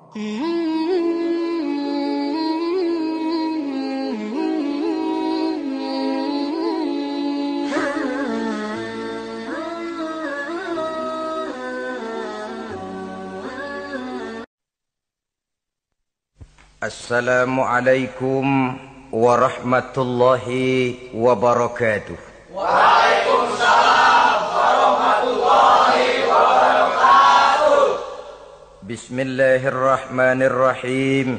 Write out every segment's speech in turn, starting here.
Assalamualaikum warahmatullahi wabarakatuh. Waalaikumsalam warahmatullahi wabarakatuh. Bismillahirrahmanirrahim.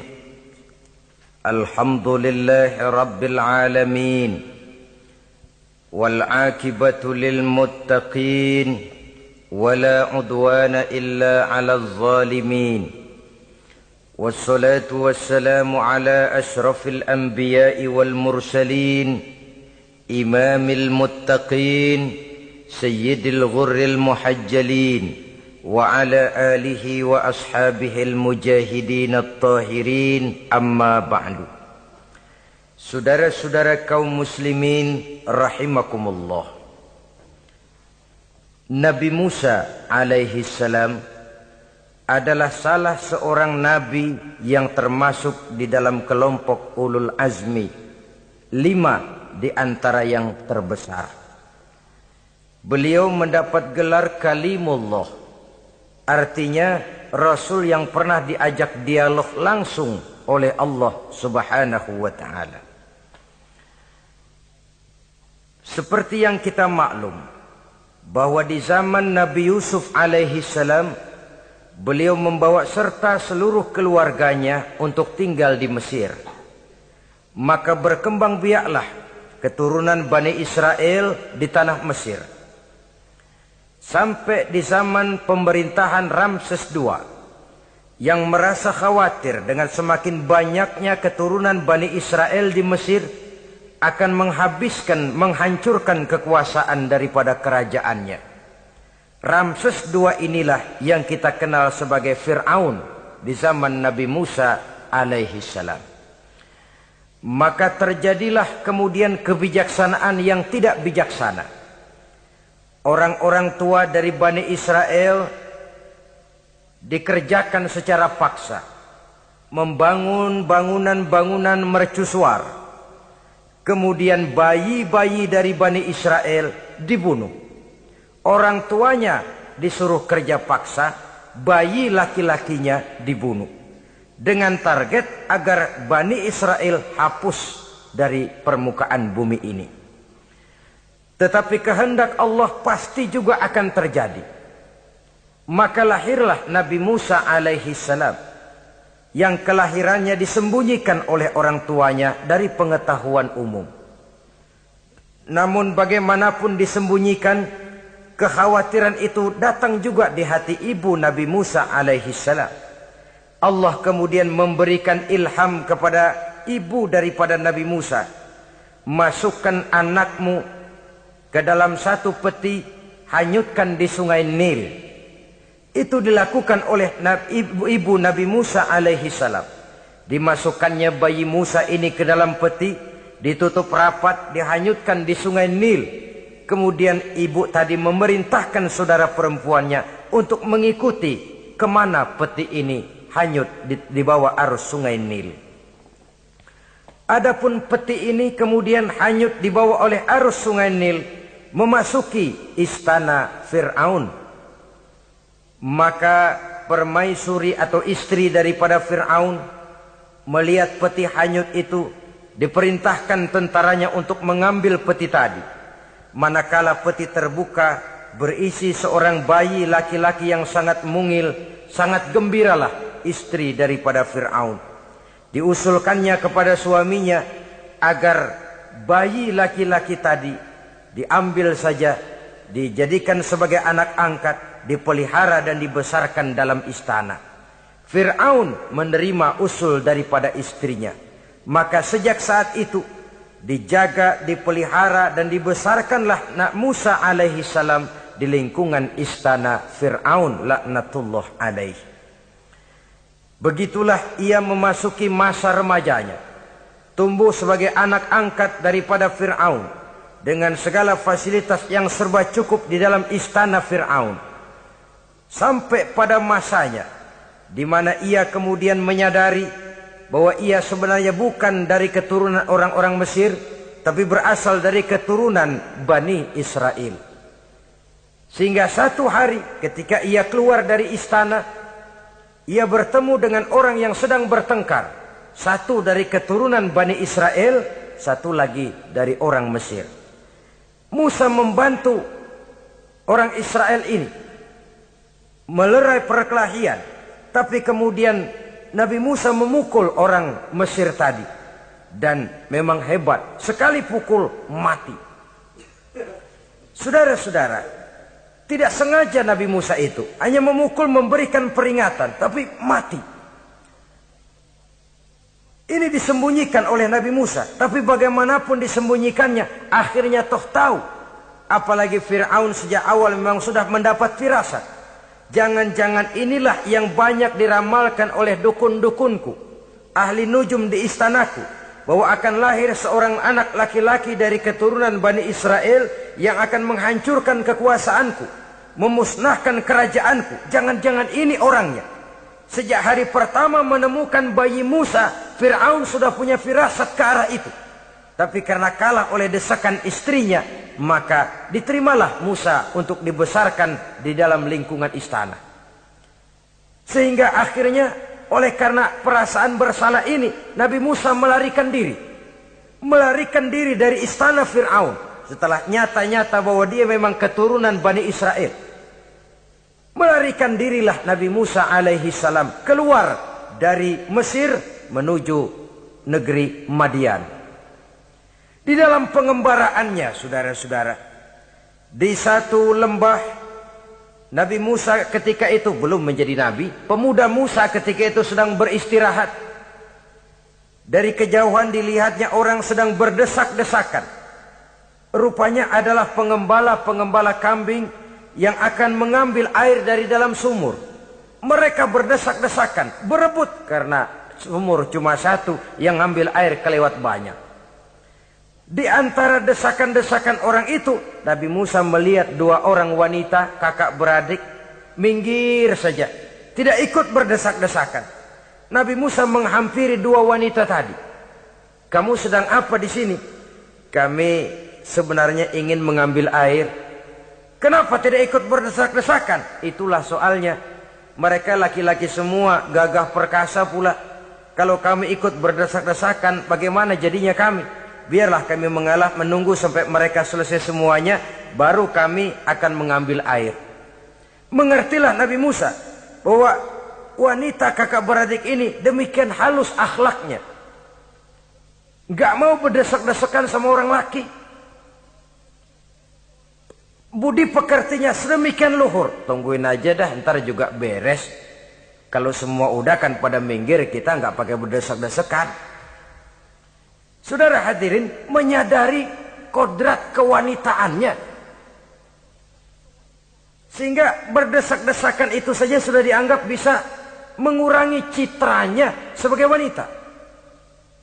Alhamdulillahi rabbil alamin. Wal aqibatu lil muttaqin. Wala udwana illa 'alal zalimin. والصلاة والسلام على أشرف الأنبياء والمرسلين إمام المتقين سيد الغر المحجلين وعلى آله وأصحابه المجاهدين الطاهرين أما بعد. Saudara-saudara kaum muslimin rahimakumullah. Nabi Musa alaihi salam adalah salah seorang nabi yang termasuk di dalam kelompok ulul azmi, 5 di antara yang terbesar. Beliau mendapat gelar kalimullah, artinya rasul yang pernah diajak dialog langsung oleh Allah subhanahu wa ta'ala. Seperti yang kita maklum bahwa di zaman Nabi Yusuf alaihi salam, beliau membawa serta seluruh keluarganya untuk tinggal di Mesir. Maka berkembang biaklah keturunan Bani Israel di tanah Mesir. Sampai di zaman pemerintahan Ramses II yang merasa khawatir dengan semakin banyaknya keturunan Bani Israel di Mesir akan menghancurkan kekuasaan daripada kerajaannya. Ramses II inilah yang kita kenal sebagai Fir'aun di zaman Nabi Musa alaihi salam. Maka terjadilah kemudian kebijaksanaan yang tidak bijaksana. Orang-orang tua dari Bani Israel dikerjakan secara paksa, membangun bangunan-bangunan mercusuar. Kemudian bayi-bayi dari Bani Israel dibunuh. Orang tuanya disuruh kerja paksa, bayi laki-lakinya dibunuh. Dengan target agar Bani Israel hapus dari permukaan bumi ini. Tetapi kehendak Allah pasti juga akan terjadi. Maka lahirlah Nabi Musa alaihi salam, yang kelahirannya disembunyikan oleh orang tuanya dari pengetahuan umum. Namun bagaimanapun disembunyikan, kekhawatiran itu datang juga di hati ibu Nabi Musa alaihi salam. Allah kemudian memberikan ilham kepada ibu daripada Nabi Musa. Masukkan anakmu ke dalam satu peti, hanyutkan di sungai Nil. Itu dilakukan oleh ibu Nabi Musa alaihi salam. Dimasukkannya bayi Musa ini ke dalam peti, ditutup rapat, dihanyutkan di sungai Nil. Kemudian ibu tadi memerintahkan saudara perempuannya untuk mengikuti kemana peti ini hanyut di bawah arus sungai Nil. Adapun peti ini kemudian hanyut dibawa oleh arus sungai Nil, memasuki istana Fir'aun. Maka permaisuri atau istri daripada Fir'aun melihat peti hanyut itu, diperintahkan tentaranya untuk mengambil peti tadi. Manakala peti terbuka, berisi seorang bayi laki-laki yang sangat mungil, sangat gembiralah istri daripada Fir'aun. Diusulkannya kepada suaminya agar bayi laki-laki tadi diambil saja, dijadikan sebagai anak angkat, dipelihara dan dibesarkan dalam istana. Fir'aun menerima usul daripada istrinya. Maka sejak saat itu dijaga, dipelihara dan dibesarkanlah Nabi Musa alaihi salam di lingkungan istana Fir'aun laknatullah alaih. Begitulah ia memasuki masa remajanya, tumbuh sebagai anak angkat daripada Fir'aun dengan segala fasilitas yang serba cukup di dalam istana Fir'aun. Sampai pada masanya di mana ia kemudian menyadari bahwa ia sebenarnya bukan dari keturunan orang-orang Mesir, tapi berasal dari keturunan Bani Israel. Sehingga satu hari ketika ia keluar dari istana, ia bertemu dengan orang yang sedang bertengkar. Satu dari keturunan Bani Israel, satu lagi dari orang Mesir. Musa membantu orang Israel ini melerai perkelahian, tapi kemudian Nabi Musa memukul orang Mesir tadi, dan memang hebat, sekali pukul mati. Saudara-saudara, tidak sengaja Nabi Musa itu hanya memukul, memberikan peringatan, tapi mati. Ini disembunyikan oleh Nabi Musa, tapi bagaimanapun disembunyikannya, akhirnya toh tahu. Apalagi Fir'aun sejak awal memang sudah mendapat firasat. Jangan-jangan inilah yang banyak diramalkan oleh dukun-dukunku, ahli nujum di istanaku, bahwa akan lahir seorang anak laki-laki dari keturunan Bani Israel yang akan menghancurkan kekuasaanku, memusnahkan kerajaanku. Jangan-jangan ini orangnya. Sejak hari pertama menemukan bayi Musa, Fir'aun sudah punya firasat ke arah itu. Tapi karena kalah oleh desakan istrinya, maka diterimalah Musa untuk dibesarkan di dalam lingkungan istana. Sehingga akhirnya oleh karena perasaan bersalah ini, Nabi Musa melarikan diri. Melarikan diri dari istana Fir'aun. Setelah nyata-nyata bahwa dia memang keturunan Bani Israel. Melarikan dirilah Nabi Musa alaihi salam keluar dari Mesir menuju negeri Madian. Di dalam pengembaraannya, saudara-saudara, di satu lembah, Nabi Musa ketika itu belum menjadi nabi. Pemuda Musa ketika itu sedang beristirahat. Dari kejauhan dilihatnya orang sedang berdesak-desakan. Rupanya adalah pengembala-pengembala kambing yang akan mengambil air dari dalam sumur. Mereka berdesak-desakan, berebut karena sumur cuma satu, yang ngambil air kelewat banyak. Di antara desakan-desakan orang itu, Nabi Musa melihat dua orang wanita kakak beradik minggir saja, tidak ikut berdesak-desakan. Nabi Musa menghampiri dua wanita tadi. Kamu sedang apa di sini? Kami sebenarnya ingin mengambil air. Kenapa tidak ikut berdesak-desakan? Itulah soalnya. Mereka laki-laki semua, gagah perkasa pula. Kalau kami ikut berdesak-desakan, bagaimana jadinya kami? Biarlah kami mengalah menunggu sampai mereka selesai semuanya, baru kami akan mengambil air. Mengertilah Nabi Musa bahwa wanita kakak beradik ini demikian halus akhlaknya. Gak mau berdesak-desakan sama orang laki. Budi pekertinya sedemikian luhur. Tungguin aja dah, ntar juga beres. Kalau semua udah kan pada minggir, kita gak pakai berdesak-desakan. Saudara hadirin, menyadari kodrat kewanitaannya, sehingga berdesak-desakan itu saja sudah dianggap bisa mengurangi citranya sebagai wanita.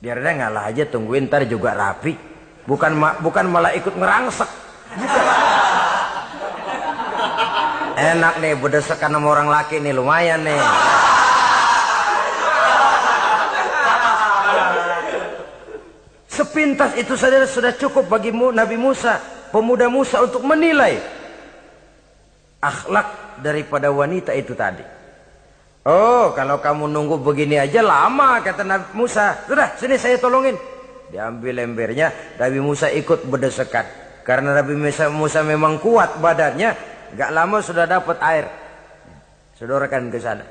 Biar dia ngalah aja, tungguin ntar juga rapi. Bukan malah ikut ngerangsek. Enak nih berdesakan sama orang laki nih, lumayan nih. Sepintas itu saja sudah cukup bagi Nabi Musa, pemuda Musa, untuk menilai akhlak daripada wanita itu tadi. Oh, kalau kamu nunggu begini aja lama, kata Nabi Musa. Sudah, sini saya tolongin. Diambil embernya, Nabi Musa ikut berdesakan. Karena Nabi Musa memang kuat badannya, gak lama sudah dapat air. Sodorkan ke sana.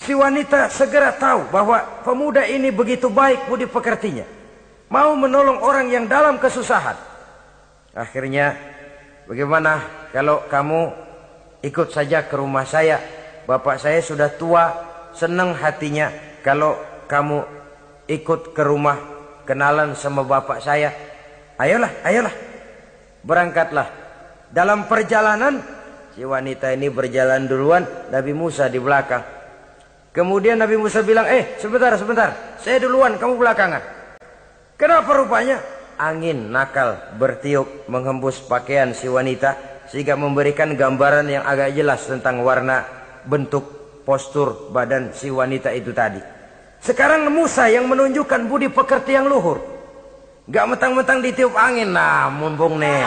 Si wanita segera tahu bahwa pemuda ini begitu baik budi pekertinya, mau menolong orang yang dalam kesusahan. Akhirnya, bagaimana kalau kamu ikut saja ke rumah saya? Bapak saya sudah tua, senang hatinya kalau kamu ikut ke rumah, kenalan sama bapak saya. Ayolah, ayolah, berangkatlah. Dalam perjalanan, si wanita ini berjalan duluan, Nabi Musa di belakang. Kemudian Nabi Musa bilang, sebentar, saya duluan, kamu belakangan. Kenapa rupanya? Angin nakal bertiup menghembus pakaian si wanita, sehingga memberikan gambaran yang agak jelas tentang warna bentuk postur badan si wanita itu tadi. Sekarang Musa yang menunjukkan budi pekerti yang luhur. Gak mentang-mentang ditiup angin. Nah, mumpung nih.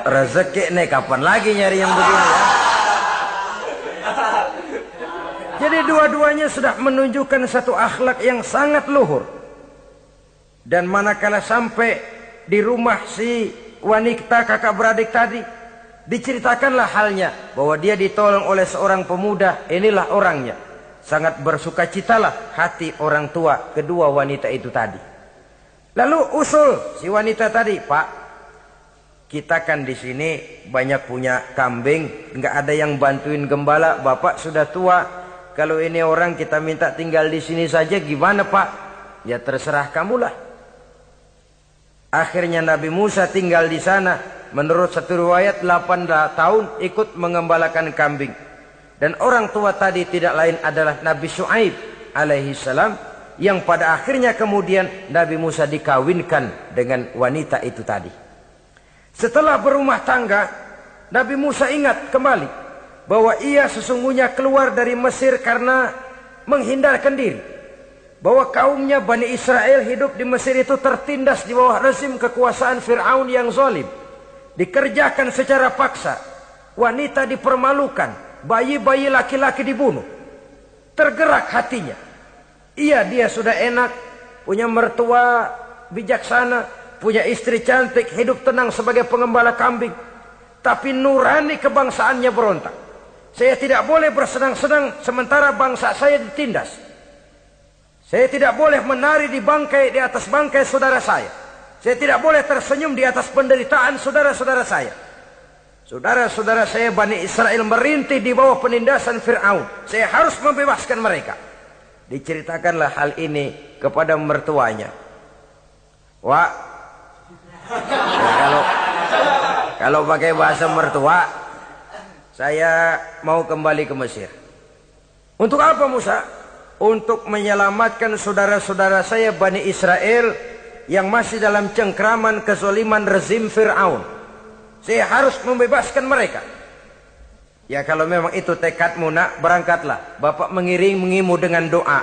Rezeki nih, kapan lagi nyari yang begini ya? Jadi dua-duanya sudah menunjukkan satu akhlak yang sangat luhur. Dan manakala sampai di rumah si wanita kakak beradik tadi, diceritakanlah halnya bahwa dia ditolong oleh seorang pemuda. Inilah orangnya. Sangat bersukacitalah hati orang tua kedua wanita itu tadi. Lalu usul si wanita tadi, Pak, kita kan di sini banyak punya kambing, nggak ada yang bantuin gembala. Bapak sudah tua. Kalau ini orang kita minta tinggal di sini saja, gimana Pak? Ya terserah kamulah. Akhirnya Nabi Musa tinggal di sana. Menurut satu riwayat 8 tahun ikut mengembalakan kambing. Dan orang tua tadi tidak lain adalah Nabi Syuaib alaihi salam, yang pada akhirnya kemudian Nabi Musa dikawinkan dengan wanita itu tadi. Setelah berumah tangga, Nabi Musa ingat kembali bahwa ia sesungguhnya keluar dari Mesir karena menghindarkan diri. Bahwa kaumnya Bani Israel hidup di Mesir itu tertindas di bawah rezim kekuasaan Fir'aun yang zalim. Dikerjakan secara paksa. Wanita dipermalukan. Bayi-bayi laki-laki dibunuh. Tergerak hatinya. Dia sudah enak. Punya mertua bijaksana. Punya istri cantik. Hidup tenang sebagai pengembala kambing. Tapi nurani kebangsaannya berontak. Saya tidak boleh bersenang-senang sementara bangsa saya ditindas. Saya tidak boleh menari di atas bangkai saudara saya. Saya tidak boleh tersenyum di atas penderitaan saudara-saudara saya. Saudara-saudara saya Bani Israel merintih di bawah penindasan Fir'aun. Saya harus membebaskan mereka. Diceritakanlah hal ini kepada mertuanya. Wah, ya kalau pakai bahasa mertua, saya mau kembali ke Mesir. Untuk apa Musa? Untuk menyelamatkan saudara-saudara saya Bani Israel yang masih dalam cengkraman kezaliman rezim Fir'aun. Saya harus membebaskan mereka. Ya kalau memang itu tekadmu nak, berangkatlah. Bapak mengiringimu dengan doa.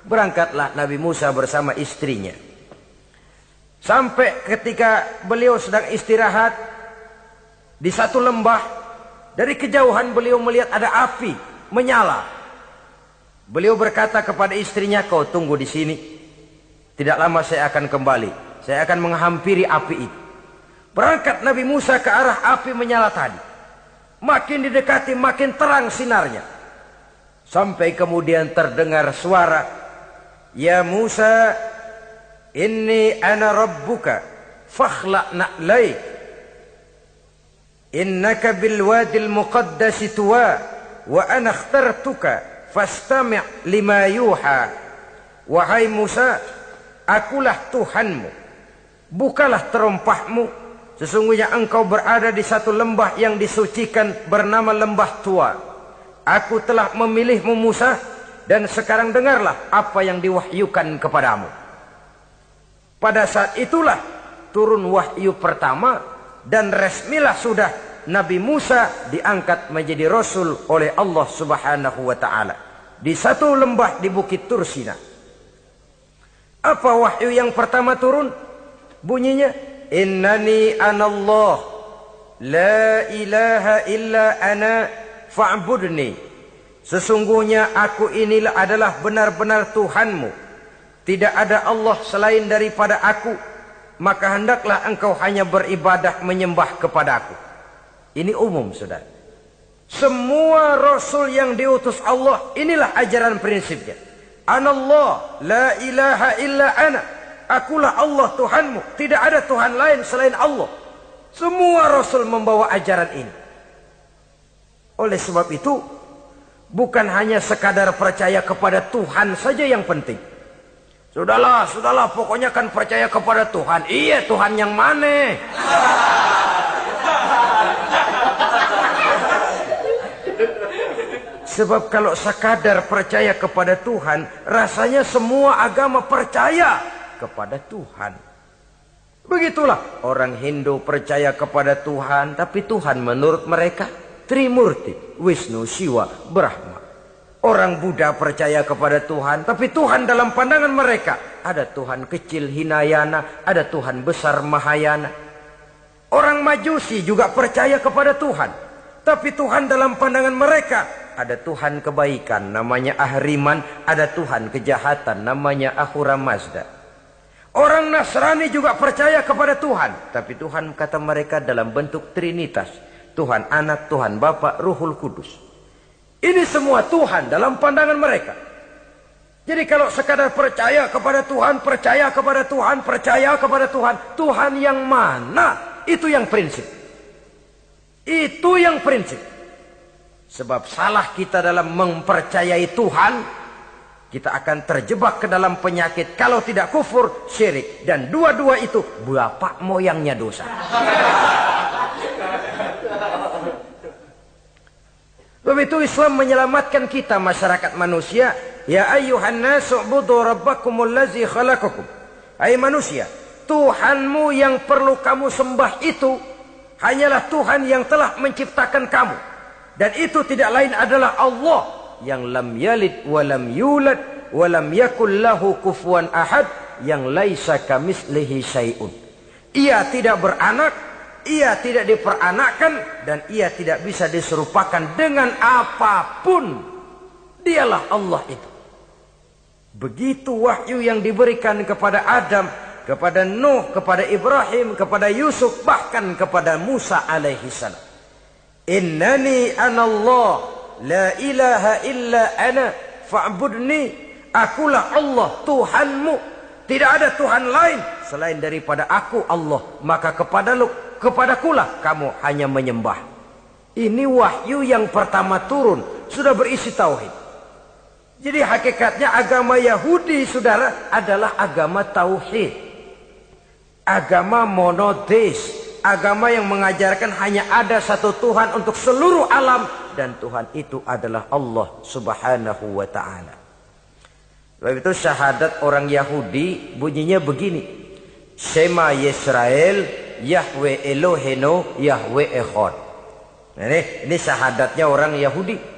Berangkatlah Nabi Musa bersama istrinya. Sampai ketika beliau sedang istirahat di satu lembah, dari kejauhan beliau melihat ada api menyala. Beliau berkata kepada istrinya, kau tunggu di sini. Tidak lama saya akan kembali. Saya akan menghampiri api itu. Berangkat Nabi Musa ke arah api menyala tadi. Makin didekati makin terang sinarnya. Sampai kemudian terdengar suara, ya Musa, inni ana rabbuka fakhla' na'laik. Innaka bil wadil muqaddasi tuwa wa ana akhtartuka fastami' lima yuha. Wahai Musa, akulah Tuhanmu. Bukalah terompahmu. Sesungguhnya engkau berada di satu lembah yang disucikan bernama lembah tua. Aku telah memilihmu Musa, dan sekarang dengarlah apa yang diwahyukan kepadamu. Pada saat itulah turun wahyu pertama, dan resmilah sudah Nabi Musa diangkat menjadi Rasul oleh Allah Subhanahu wa ta'ala. Di satu lembah di Bukit Tursina. Apa wahyu yang pertama turun? Bunyinya, innani anallah la ilaha illa ana fa'budni. Sesungguhnya aku inilah adalah benar-benar Tuhanmu. Tidak ada Allah selain daripada aku. Maka hendaklah engkau hanya beribadah menyembah kepada aku. Ini umum saudara. Semua Rasul yang diutus Allah, inilah ajaran prinsipnya. Anallah la ilaha illa ana. Akulah Allah Tuhanmu. Tidak ada Tuhan lain selain Allah. Semua Rasul membawa ajaran ini. Oleh sebab itu, bukan hanya sekadar percaya kepada Tuhan saja yang penting. Sudahlah, pokoknya kan percaya kepada Tuhan. Iya, Tuhan yang mana? Sebab kalau sekadar percaya kepada Tuhan, rasanya semua agama percaya kepada Tuhan. Begitulah orang Hindu percaya kepada Tuhan, tapi Tuhan menurut mereka Trimurti, Wisnu, Siwa, Brahma. Orang Buddha percaya kepada Tuhan, tapi Tuhan dalam pandangan mereka ada Tuhan kecil Hinayana, ada Tuhan besar Mahayana. Orang Majusi juga percaya kepada Tuhan, tapi Tuhan dalam pandangan mereka ada Tuhan kebaikan namanya Ahriman, ada Tuhan kejahatan namanya Ahura Mazda. Orang Nasrani juga percaya kepada Tuhan, tapi Tuhan kata mereka dalam bentuk Trinitas. Tuhan Anak, Tuhan Bapa, Ruhul Kudus. Ini semua Tuhan dalam pandangan mereka. Jadi kalau sekadar percaya kepada Tuhan, percaya kepada Tuhan, percaya kepada Tuhan, Tuhan yang mana? Itu yang prinsip. Itu yang prinsip. Sebab salah kita dalam mempercayai Tuhan, kita akan terjebak ke dalam penyakit. Kalau tidak kufur, syirik. Dan dua-dua itu bapak moyangnya dosa. Sebab itu Islam menyelamatkan kita masyarakat manusia. Ya ayyuhan nasu ubudu rabbakumul ladzi khalaqakum. Hai manusia, Tuhanmu yang perlu kamu sembah itu hanyalah Tuhan yang telah menciptakan kamu. Dan itu tidak lain adalah Allah yang lam yalid wa lam yulad wa lam yakul lahu kufuwan ahad, yang laisa kamitslihi syai'un. Ia tidak beranak, ia tidak diperanakkan, dan ia tidak bisa diserupakan dengan apapun. Dialah Allah itu. Begitu wahyu yang diberikan kepada Adam, kepada Nuh, kepada Ibrahim, kepada Yusuf, bahkan kepada Musa alaihi salam. Innani anallah, la ilaha illa ana, fa'budni. Akulah Allah, Tuhanmu. Tidak ada Tuhan lain selain daripada aku Allah. Maka kepadakulah kamu hanya menyembah. Ini wahyu yang pertama turun, sudah berisi tauhid. Jadi hakikatnya agama Yahudi, saudara, adalah agama tauhid. Agama monoteis. Agama yang mengajarkan hanya ada satu Tuhan untuk seluruh alam. Dan Tuhan itu adalah Allah subhanahu wa ta'ala. Sebab itu syahadat orang Yahudi bunyinya begini. Shema Yisrael, Yahweh Elohenu, Yahweh Echad. Ini syahadatnya orang Yahudi.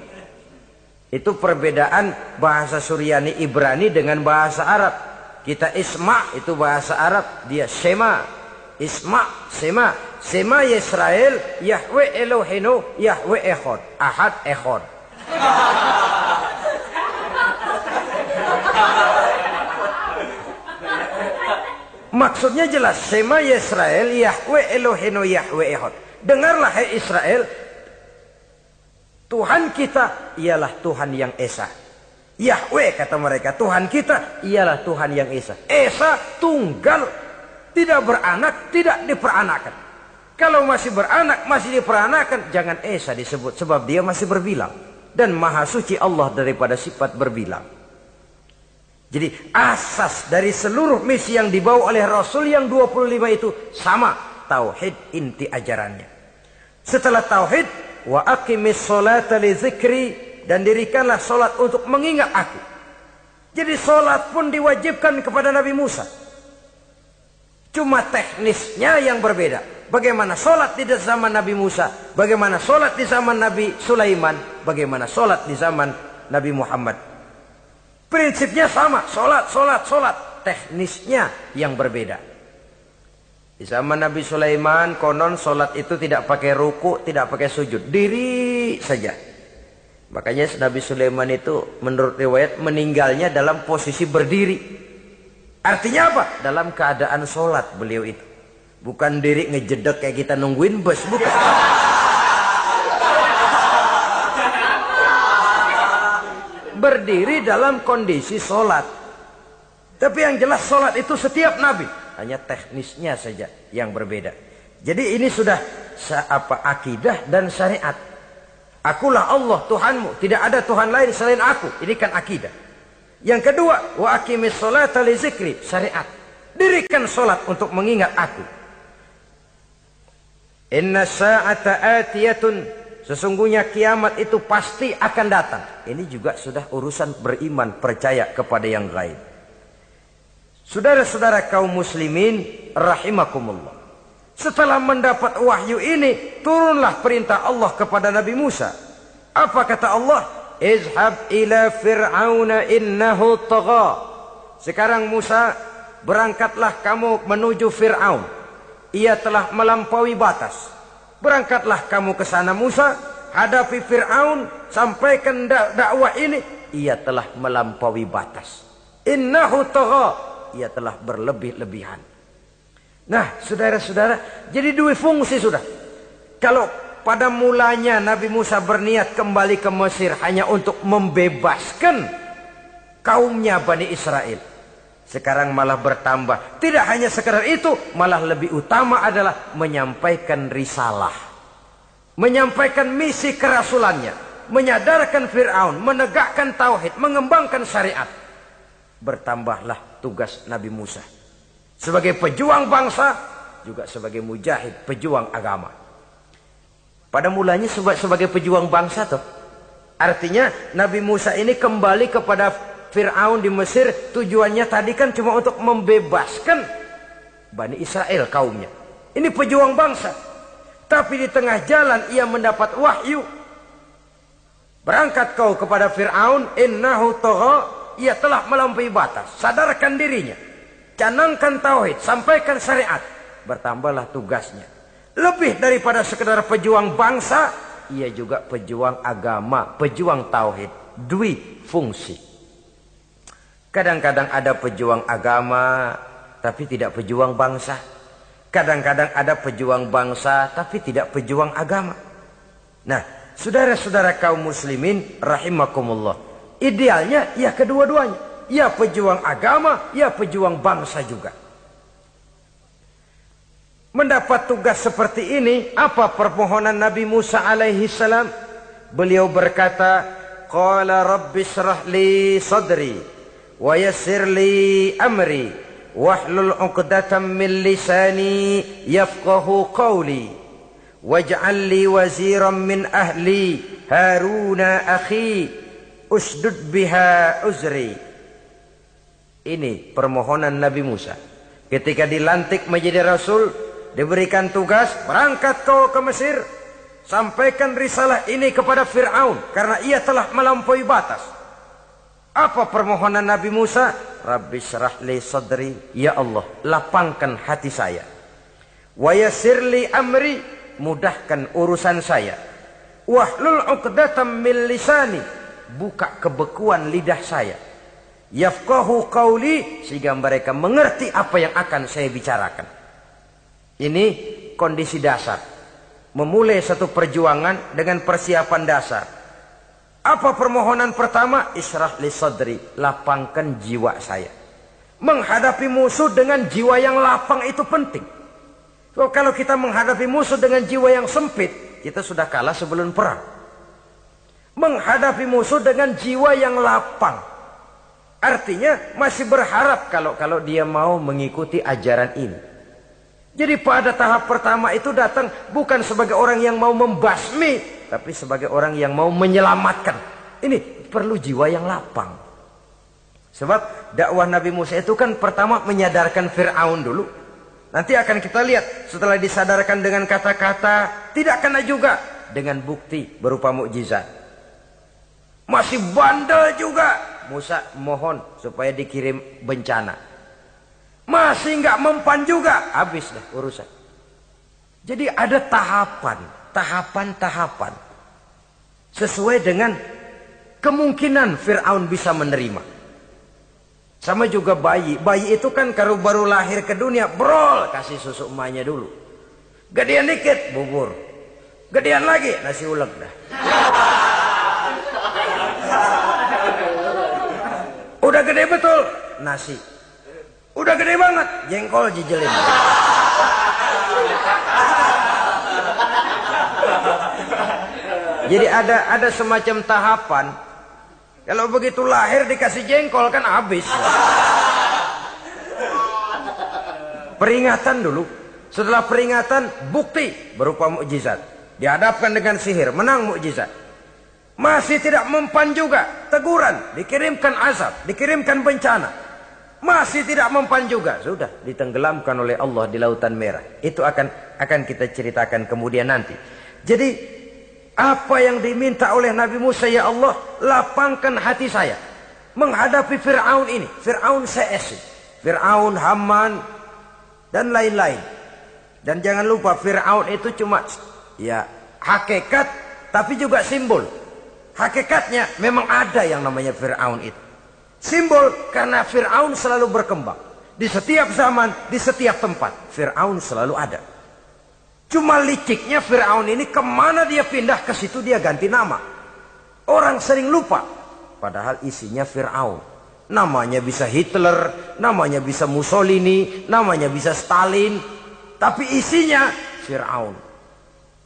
Itu perbedaan bahasa Suryani Ibrani dengan bahasa Arab. Kita Isma itu bahasa Arab, dia Shema. Isma, Shema. Shema Yisrael, Yahweh Elohenu, Yahweh Echad. Ahad Echad. Maksudnya jelas. Shema Yisrael, Yahweh Elohenu, Yahweh Echad. Dengarlah hai Israel, Tuhan kita ialah Tuhan yang Esa. Yahweh kata mereka, Tuhan kita ialah Tuhan yang Esa. Esa tunggal, tidak beranak, tidak diperanakan. Kalau masih beranak, masih diperanakan, jangan Esa disebut, sebab dia masih berbilang. Dan maha suci Allah daripada sifat berbilang. Jadi asas dari seluruh misi yang dibawa oleh Rasul yang 25 itu sama. Tauhid inti ajarannya. Setelah tauhid, wa aqimis sholata li dzikri, dan dirikanlah solat untuk mengingat aku. Jadi solat pun diwajibkan kepada Nabi Musa. Cuma teknisnya yang berbeda. Bagaimana solat di zaman Nabi Musa, bagaimana solat di zaman Nabi Sulaiman, bagaimana solat di zaman Nabi Muhammad. Prinsipnya sama, solat, solat, solat. Teknisnya yang berbeda. Di zaman Nabi Sulaiman, konon solat itu tidak pakai ruku, tidak pakai sujud. Diri saja. Makanya Nabi Sulaiman itu menurut riwayat meninggalnya dalam posisi berdiri. Artinya apa? Dalam keadaan solat beliau itu. Bukan diri ngejedek kayak kita nungguin bus, bukan. Berdiri dalam kondisi solat. Tapi yang jelas solat itu setiap Nabi. Hanya teknisnya saja yang berbeda. Jadi ini sudah akidah dan syariat. Akulah Allah Tuhanmu, tidak ada Tuhan lain selain aku. Ini kan akidah. Yang kedua, wa aqimis sholata li dzikri, syariat. Dirikan solat untuk mengingat aku. Inna sa'ata atiyatun, sesungguhnya kiamat itu pasti akan datang. Ini juga sudah urusan beriman, percaya kepada yang gaib. Saudara-saudara kaum muslimin rahimakumullah. Setelah mendapat wahyu ini, turunlah perintah Allah kepada Nabi Musa. Apa kata Allah? Izhab ila fir'auna innahu tagha. Sekarang Musa, berangkatlah kamu menuju Fir'aun. Ia telah melampaui batas. Berangkatlah kamu ke sana Musa, hadapi Fir'aun, sampaikan dakwah ini. Ia telah melampaui batas. Innahu tagha. Ia telah berlebih-lebihan. Nah, saudara-saudara, jadi dua fungsi sudah. Kalau pada mulanya Nabi Musa berniat kembali ke Mesir hanya untuk membebaskan kaumnya Bani Israel. Sekarang malah bertambah. Tidak hanya sekedar itu, malah lebih utama adalah menyampaikan risalah. Menyampaikan misi kerasulannya. Menyadarkan Fir'aun, menegakkan tauhid, mengembangkan syariat. Bertambahlah tugas Nabi Musa. Sebagai pejuang bangsa, juga sebagai mujahid, pejuang agama. Pada mulanya sebagai pejuang bangsa tuh. Artinya Nabi Musa ini kembali kepada Fir'aun di Mesir. Tujuannya tadi kan cuma untuk membebaskan Bani Israel kaumnya. Ini pejuang bangsa. Tapi di tengah jalan ia mendapat wahyu. Berangkat kau kepada Fir'aun, innahu tagha. Ia telah melampaui batas. Sadarkan dirinya. Canangkan tauhid, sampaikan syariat. Bertambahlah tugasnya. Lebih daripada sekedar pejuang bangsa, ia juga pejuang agama, pejuang tauhid. Dwi fungsi. Kadang-kadang ada pejuang agama, tapi tidak pejuang bangsa. Kadang-kadang ada pejuang bangsa, tapi tidak pejuang agama. Nah, saudara-saudara kaum muslimin rahimakumullah. Idealnya ya kedua-duanya. Ya pejuang agama, ya pejuang bangsa juga. Mendapat tugas seperti ini, apa permohonan Nabi Musa alaihi salam? Beliau berkata, Qala rabbi syrah li sadri, wa yassir li amri, wahlul 'uqdatam min lisani yafqahu qawli, waj'al li waziran min ahli, Haruna akhi, usdud biha uzri. Ini permohonan Nabi Musa. Ketika dilantik menjadi Rasul, diberikan tugas, berangkat kau ke Mesir, sampaikan risalah ini kepada Fir'aun, karena ia telah melampaui batas. Apa permohonan Nabi Musa? Rabbi syrah li sadri, ya Allah, lapangkan hati saya. Wa yassir li amri, mudahkan urusan saya. Wahlul 'uqdatam min lisani, buka kebekuan lidah saya. Yafqahu qawli, sehingga mereka mengerti apa yang akan saya bicarakan. Ini kondisi dasar. Memulai satu perjuangan dengan persiapan dasar. Apa permohonan pertama? Isyrah li sadri, lapangkan jiwa saya. Menghadapi musuh dengan jiwa yang lapang itu penting. So, kalau kita menghadapi musuh dengan jiwa yang sempit, kita sudah kalah sebelum perang. Menghadapi musuh dengan jiwa yang lapang, artinya masih berharap kalau dia mau mengikuti ajaran ini. Jadi pada tahap pertama itu datang bukan sebagai orang yang mau membasmi, tapi sebagai orang yang mau menyelamatkan. Ini perlu jiwa yang lapang. Sebab dakwah Nabi Musa itu kan pertama menyadarkan Fir'aun dulu. Nanti akan kita lihat setelah disadarkan dengan kata-kata, tidak kena juga dengan bukti berupa mukjizat. Masih bandel juga. Musa mohon supaya dikirim bencana. Masih nggak mempan juga, habis dah urusan. Jadi ada tahapan-tahapan sesuai dengan kemungkinan Fir'aun bisa menerima. Sama juga bayi. Bayi itu kan kalau baru lahir ke dunia, brol, kasih susu emaknya dulu. Gedean dikit, bubur. Gedean lagi, nasi ulek dah. Udah gede betul, nasi. Udah gede banget, jengkol jijelin. Jadi ada semacam tahapan. Kalau begitu lahir dikasih jengkol kan habis. Peringatan dulu. Setelah peringatan, bukti berupa mukjizat. Dihadapkan dengan sihir, menang mukjizat. Masih tidak mempan juga, teguran, dikirimkan azab, dikirimkan bencana. Masih tidak mempan juga. Sudah ditenggelamkan oleh Allah di Lautan Merah. Itu akan kita ceritakan kemudian nanti. Jadi apa yang diminta oleh Nabi Musa, ya Allah, lapangkan hati saya menghadapi Fir'aun ini. Fir'aun CS, Fir'aun, Haman, dan lain-lain. Dan jangan lupa Fir'aun itu cuma ya hakikat, tapi juga simbol. Hakikatnya memang ada yang namanya Fir'aun itu. Simbol karena Fir'aun selalu berkembang. Di setiap zaman, di setiap tempat, Fir'aun selalu ada. Cuma liciknya Fir'aun ini kemana dia pindah, ke situ dia ganti nama. Orang sering lupa. Padahal isinya Fir'aun. Namanya bisa Hitler, namanya bisa Mussolini, namanya bisa Stalin. Tapi isinya Fir'aun.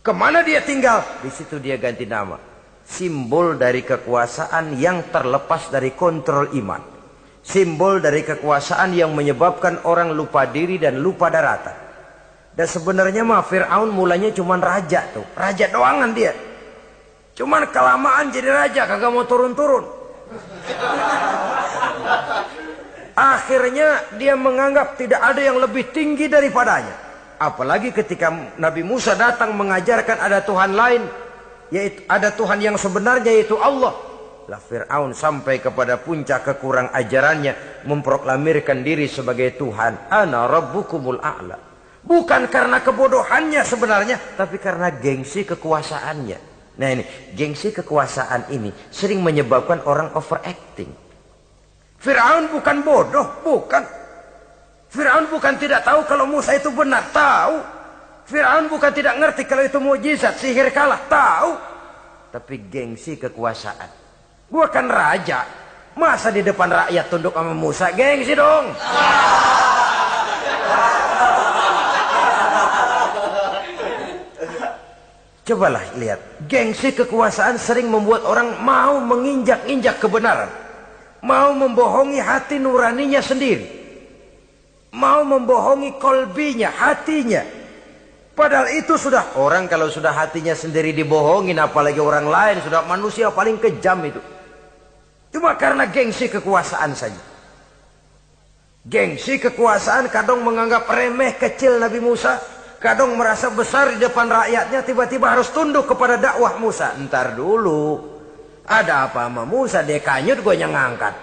Kemana dia tinggal, di situ dia ganti nama. Simbol dari kekuasaan yang terlepas dari kontrol iman. Simbol dari kekuasaan yang menyebabkan orang lupa diri dan lupa daratan. Dan sebenarnya mah Fir'aun mulanya cuman raja tuh. Raja doangan dia. Cuman kelamaan jadi raja, kagak mau turun-turun. Akhirnya dia menganggap tidak ada yang lebih tinggi daripadanya. Apalagi ketika Nabi Musa datang mengajarkan ada Tuhan lain, yaitu ada Tuhan yang sebenarnya, yaitu Allah. Lah Fir'aun sampai kepada puncak kekurang ajarannya, memproklamirkan diri sebagai Tuhan. Ana rabbukumul a'la. Bukan karena kebodohannya sebenarnya, tapi karena gengsi kekuasaannya. Nah ini, gengsi kekuasaan ini sering menyebabkan orang overacting. Fir'aun bukan bodoh, bukan. Fir'aun bukan tidak tahu kalau Musa itu benar, tahu. Fir'aun bukan tidak ngerti kalau itu mukjizat, sihir kalah, tahu. Tapi gengsi kekuasaan. Gua kan raja, masa di depan rakyat tunduk sama Musa? Gengsi dong. Cobalah lihat, gengsi kekuasaan sering membuat orang mau menginjak-injak kebenaran. Mau membohongi hati nuraninya sendiri. Mau membohongi kolbinya, hatinya. Padahal itu sudah, orang kalau sudah hatinya sendiri dibohongin, apalagi orang lain, sudah manusia paling kejam itu. Cuma karena gengsi kekuasaan saja. Gengsi kekuasaan kadang menganggap remeh kecil Nabi Musa. Kadang merasa besar di depan rakyatnya, tiba-tiba harus tunduk kepada dakwah Musa. Ntar dulu, ada apa sama Musa? Dia kanyut, gue yang ngangkat.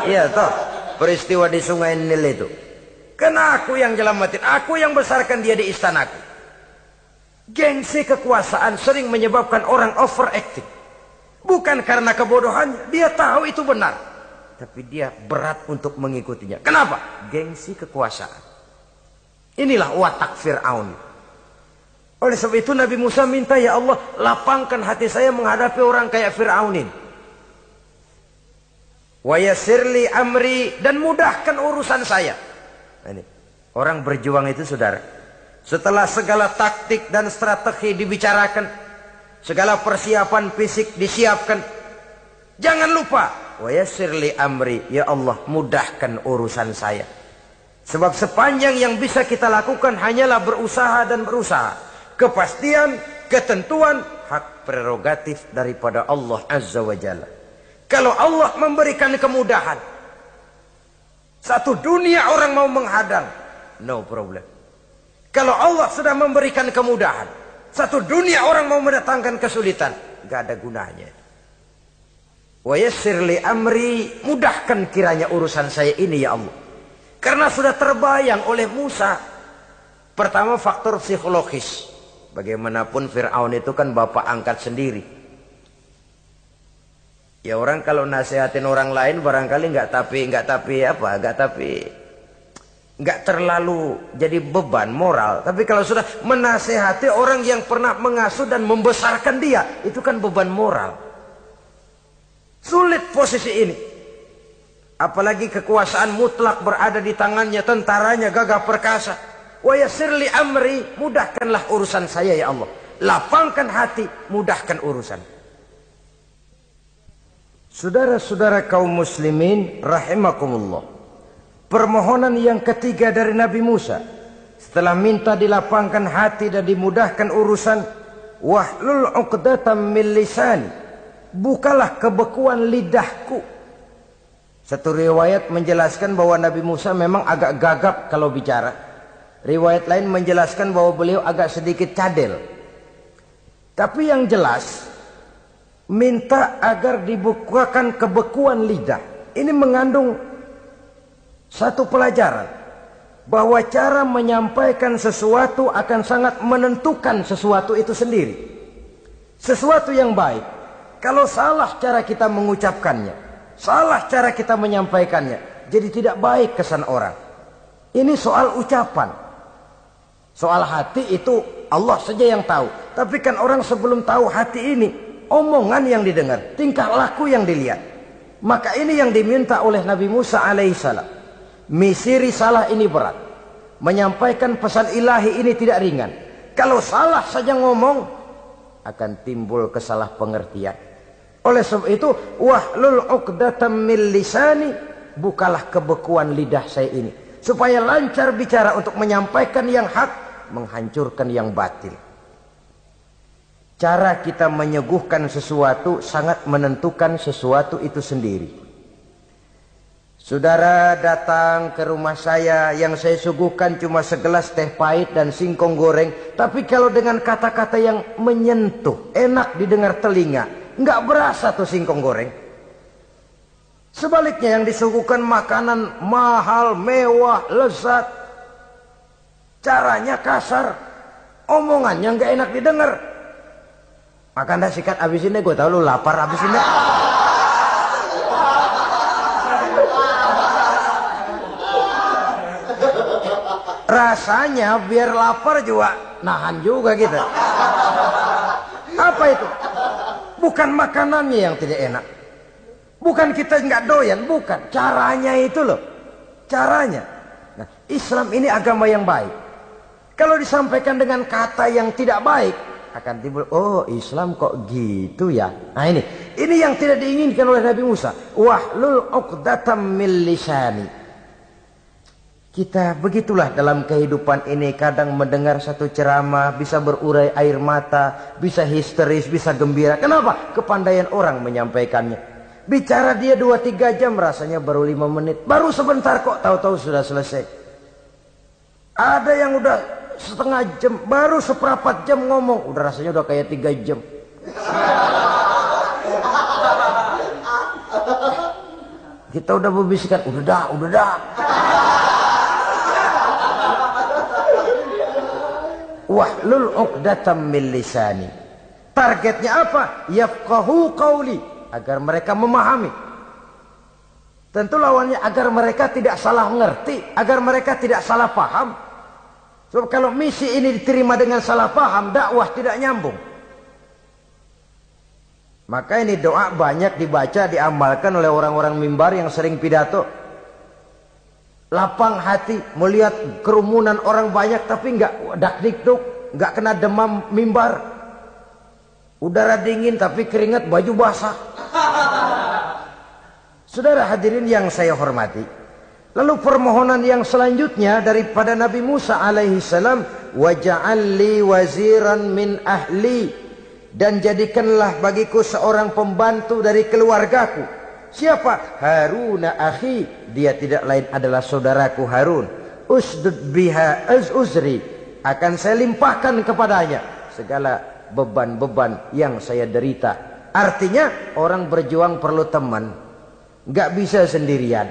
Iya toh, peristiwa di Sungai Nil itu. Karena aku yang nyelamatin, aku yang besarkan dia di istanaku. Gengsi kekuasaan sering menyebabkan orang overacting. Bukan karena kebodohannya, dia tahu itu benar. Tapi dia berat untuk mengikutinya. Kenapa? Gengsi kekuasaan. Inilah watak Fir'aun. Oleh sebab itu Nabi Musa minta, ya Allah, lapangkan hati saya menghadapi orang kayak Fir'aun ini. Wa yassirli amri, dan mudahkan urusan saya. Ini, orang berjuang itu saudara, setelah segala taktik dan strategi dibicarakan, segala persiapan fisik disiapkan, jangan lupa wa yassirli amri, ya Allah, mudahkan urusan saya. Sebab sepanjang yang bisa kita lakukan hanyalah berusaha dan berusaha. Kepastian, ketentuan, hak prerogatif daripada Allah Azza wa Jalla. Kalau Allah memberikan kemudahan, satu dunia orang mau menghadang, no problem. Kalau Allah sudah memberikan kemudahan, satu dunia orang mau mendatangkan kesulitan, gak ada gunanya. Wa yassirli amri, mudahkan kiranya urusan saya ini ya Allah. Karena sudah terbayang oleh Musa. Pertama, faktor psikologis. Bagaimanapun Fir'aun itu kan bapak angkat sendiri. Ya orang kalau nasihatin orang lain barangkali nggak terlalu jadi beban moral. Tapi kalau sudah menasehati orang yang pernah mengasuh dan membesarkan dia, itu kan beban moral. Sulit posisi ini. Apalagi kekuasaan mutlak berada di tangannya, tentaranya gagah perkasa. Wa yassirli amri, mudahkanlah urusan saya ya Allah. Lapangkan hati, mudahkan urusan. Saudara-saudara kaum muslimin rahimakumullah. Permohonan yang ketiga dari Nabi Musa, setelah minta dilapangkan hati dan dimudahkan urusan, wahlul 'uqdatam min lisani, bukalah kebekuan lidahku. Satu riwayat menjelaskan bahwa Nabi Musa memang agak gagap kalau bicara. Riwayat lain menjelaskan bahwa beliau agak sedikit cadel. Tapi yang jelas, minta agar dibukakan kebekuan lidah. Ini mengandung satu pelajaran. Bahwa cara menyampaikan sesuatu akan sangat menentukan sesuatu itu sendiri. Sesuatu yang baik, kalau salah cara kita mengucapkannya, salah cara kita menyampaikannya, jadi tidak baik kesan orang. Ini soal ucapan. Soal hati itu Allah saja yang tahu. Tapi kan orang sebelum tahu hati ini, omongan yang didengar, tingkah laku yang dilihat. Maka ini yang diminta oleh Nabi Musa alaihissalam. Misi risalah ini berat. Menyampaikan pesan ilahi ini tidak ringan. Kalau salah saja ngomong, akan timbul kesalah pengertian. Oleh sebab itu, wahlul 'uqdatam min lisani, bukalah kebekuan lidah saya ini, supaya lancar bicara untuk menyampaikan yang hak, menghancurkan yang batil. Cara kita menyuguhkan sesuatu sangat menentukan sesuatu itu sendiri. Saudara datang ke rumah saya, yang saya suguhkan cuma segelas teh pahit dan singkong goreng. Tapi kalau dengan kata-kata yang menyentuh, enak didengar telinga, nggak berasa tuh singkong goreng. Sebaliknya yang disuguhkan makanan mahal, mewah, lezat, caranya kasar, omongannya nggak enak didengar. Maka anda sikat abis ini, gue tahu lu lapar abis ini. Rasanya biar lapar juga nahan juga gitu. Apa itu? Bukan makanannya yang tidak enak, bukan kita nggak doyan, bukan. Caranya itu loh, caranya. Nah, Islam ini agama yang baik. Kalau disampaikan dengan kata yang tidak baik, akan timbul, oh Islam kok gitu ya. Nah ini yang tidak diinginkan oleh Nabi Musa. Wahlul 'uqdatam min lisani. Kita begitulah dalam kehidupan ini, kadang mendengar satu ceramah bisa berurai air mata, bisa histeris, bisa gembira. Kenapa? Kepandaian orang menyampaikannya. Bicara dia 2-3 jam, rasanya baru 5 menit. Baru sebentar kok, tahu-tahu sudah selesai. Ada yang udah setengah jam, baru seperempat jam ngomong, udah rasanya udah kayak 3 jam. Kita udah berbisikkan, udah dah. Wahlul 'uqdatam min lisani. Targetnya apa? Yafqahu qauli, agar mereka memahami. Tentu lawannya agar mereka tidak salah mengerti, agar mereka tidak salah paham. Sebab kalau misi ini diterima dengan salah paham, dakwah tidak nyambung. Maka ini doa banyak dibaca, diamalkan oleh orang-orang mimbar yang sering pidato. Lapang hati melihat kerumunan orang banyak, tapi nggak dak-dikduk, nggak kena demam mimbar. Udara dingin tapi keringat, baju basah. Saudara hadirin yang saya hormati, lalu permohonan yang selanjutnya daripada Nabi Musa alaihi salam, waj'al li waziran min ahli, dan jadikanlah bagiku seorang pembantu dari keluargaku. Siapa? Haruna akhi, dia tidak lain adalah saudaraku Harun. Usdud biha uzri, akan saya limpahkan kepadanya segala beban-beban yang saya derita. Artinya orang berjuang perlu teman, nggak bisa sendirian.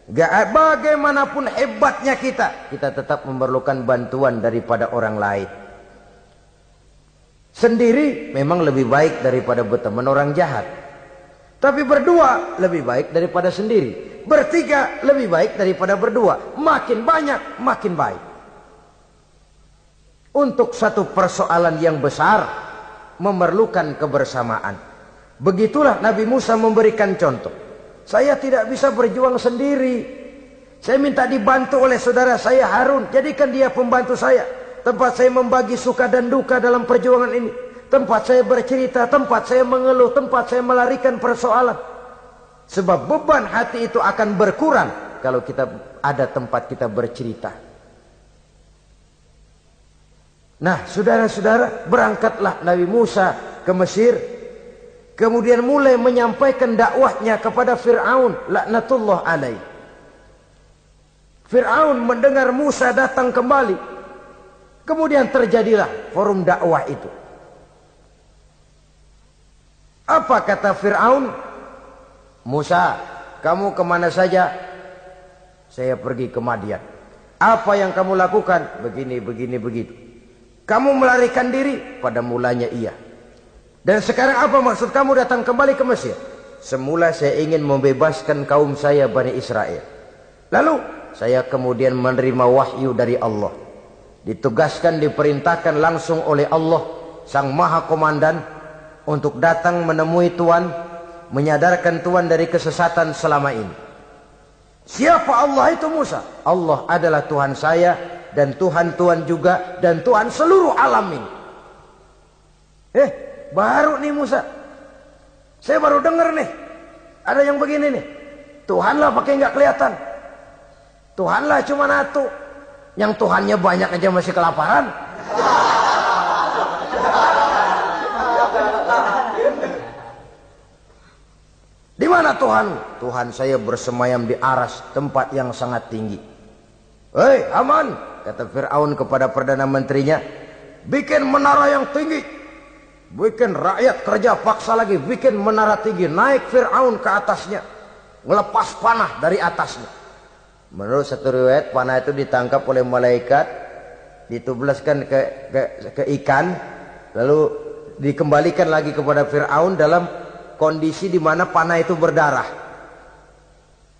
Nggak, bagaimanapun hebatnya kita tetap memerlukan bantuan daripada orang lain. Sendiri memang lebih baik daripada berteman orang jahat. Tapi berdua lebih baik daripada sendiri. Bertiga lebih baik daripada berdua. Makin banyak, makin baik. Untuk satu persoalan yang besar, memerlukan kebersamaan. Begitulah Nabi Musa memberikan contoh. Saya tidak bisa berjuang sendiri. Saya minta dibantu oleh saudara saya Harun. Jadikan dia pembantu saya. Tempat saya membagi suka dan duka dalam perjuangan ini. Tempat saya bercerita, tempat saya mengeluh, tempat saya melarikan persoalan. Sebab beban hati itu akan berkurang kalau kita ada tempat kita bercerita. Nah, saudara-saudara, berangkatlah Nabi Musa ke Mesir. Kemudian mulai menyampaikan dakwahnya kepada Fir'aun laknatullah alaih. Fir'aun mendengar Musa datang kembali. Kemudian terjadilah forum dakwah itu. Apa kata Fir'aun? Musa, kamu kemana saja? Saya pergi ke Madian. Apa yang kamu lakukan? Begini, begini, begitu. Kamu melarikan diri? Pada mulanya iya. Dan sekarang apa maksud kamu datang kembali ke Mesir? Semula saya ingin membebaskan kaum saya Bani Israel. Lalu saya kemudian menerima wahyu dari Allah. Ditugaskan, diperintahkan langsung oleh Allah, Sang Maha Komandan, untuk datang menemui Tuhan, menyadarkan Tuhan dari kesesatan selama ini. Siapa Allah itu Musa? Allah adalah Tuhan saya dan Tuhan-Tuhan juga dan Tuhan seluruh alam ini. Baru nih Musa. Saya baru dengar nih. Ada yang begini nih. Tuhanlah pakai nggak kelihatan. Tuhanlah cuma satu. Yang Tuhannya banyak aja masih kelaparan. Di mana Tuhan? Tuhan saya bersemayam di aras, tempat yang sangat tinggi. Hei Haman, kata Fir'aun kepada Perdana Menterinya, bikin menara yang tinggi. Bikin rakyat kerja paksa lagi, bikin menara tinggi. Naik Fir'aun ke atasnya, ngelepas panah dari atasnya. Menurut satu riwayat, panah itu ditangkap oleh malaikat, ditublaskan ke ikan, lalu dikembalikan lagi kepada Fir'aun dalam kondisi di mana panah itu berdarah.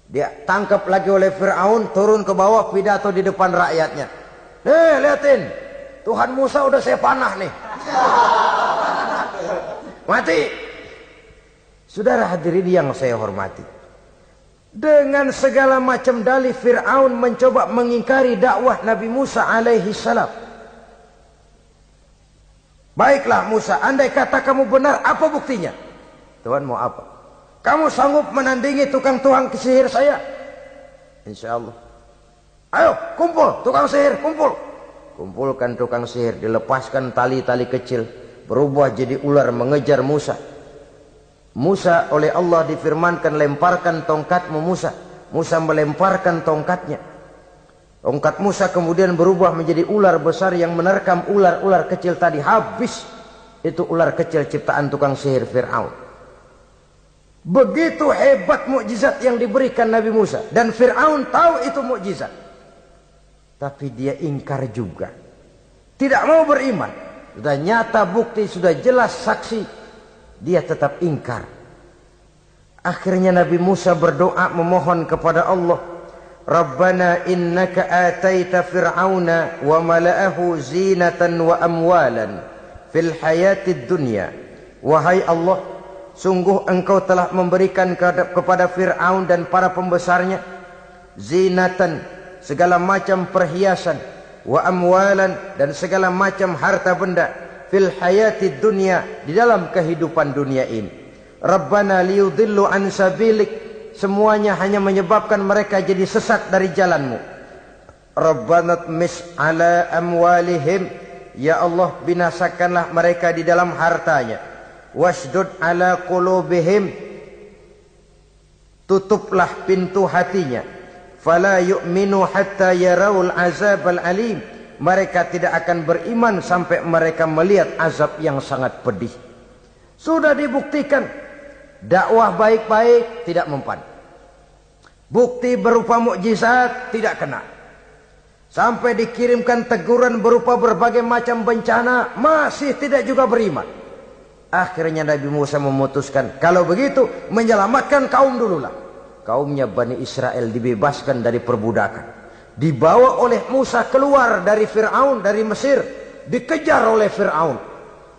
Dia tangkap lagi oleh Fir'aun, turun ke bawah, pidato di depan rakyatnya. Lihatin, Tuhan Musa udah saya panah nih. Mati. Saudara hadirin yang saya hormati, dengan segala macam dalih Fir'aun mencoba mengingkari dakwah Nabi Musa alaihi salam. Baiklah Musa, andai kata kamu benar, apa buktinya? Tuhan mau apa? Kamu sanggup menandingi tukang sihir saya? Insya Allah. Ayo kumpul tukang sihir, kumpul. Kumpulkan tukang sihir, dilepaskan tali-tali kecil, berubah jadi ular mengejar Musa. Musa oleh Allah difirmankan, lemparkan tongkatmu Musa. Musa melemparkan tongkatnya. Tongkat Musa kemudian berubah menjadi ular besar yang menerkam ular-ular kecil tadi. Habis itu ular kecil ciptaan tukang sihir Fir'aun. Begitu hebat mukjizat yang diberikan Nabi Musa. Dan Fir'aun tahu itu mukjizat. Tapi dia ingkar juga. Tidak mau beriman. Sudah nyata bukti, sudah jelas saksi. Dia tetap ingkar. Akhirnya Nabi Musa berdoa memohon kepada Allah. Rabbana innaka ataita fir'auna wa mala'ahu zinatan wa amwalan fil hayatid dunya. Wahai Allah, sungguh engkau telah memberikan kepada Fir'aun dan para pembesarnya zinatan, segala macam perhiasan, wa amwalan, dan segala macam harta benda, fil hayatid dunya, di dalam kehidupan dunia ini. Rabbana liyudillu an sabilik, semuanya hanya menyebabkan mereka jadi sesat dari jalanmu. Rabbana tmis ala amwalihim, ya Allah binasakanlah mereka di dalam hartanya. Wasdud ala qulubihim, tutuplah pintu hatinya. Fala yu'minu hatta yarawul azabal alim, mereka tidak akan beriman sampai mereka melihat azab yang sangat pedih. Sudah dibuktikan dakwah baik-baik tidak mempan. Bukti berupa mukjizat tidak kena. Sampai dikirimkan teguran berupa berbagai macam bencana, masih tidak juga beriman. Akhirnya Nabi Musa memutuskan, kalau begitu menyelamatkan kaum dululah. Kaumnya Bani Israel dibebaskan dari perbudakan. Dibawa oleh Musa keluar dari Fir'aun, dari Mesir. Dikejar oleh Fir'aun.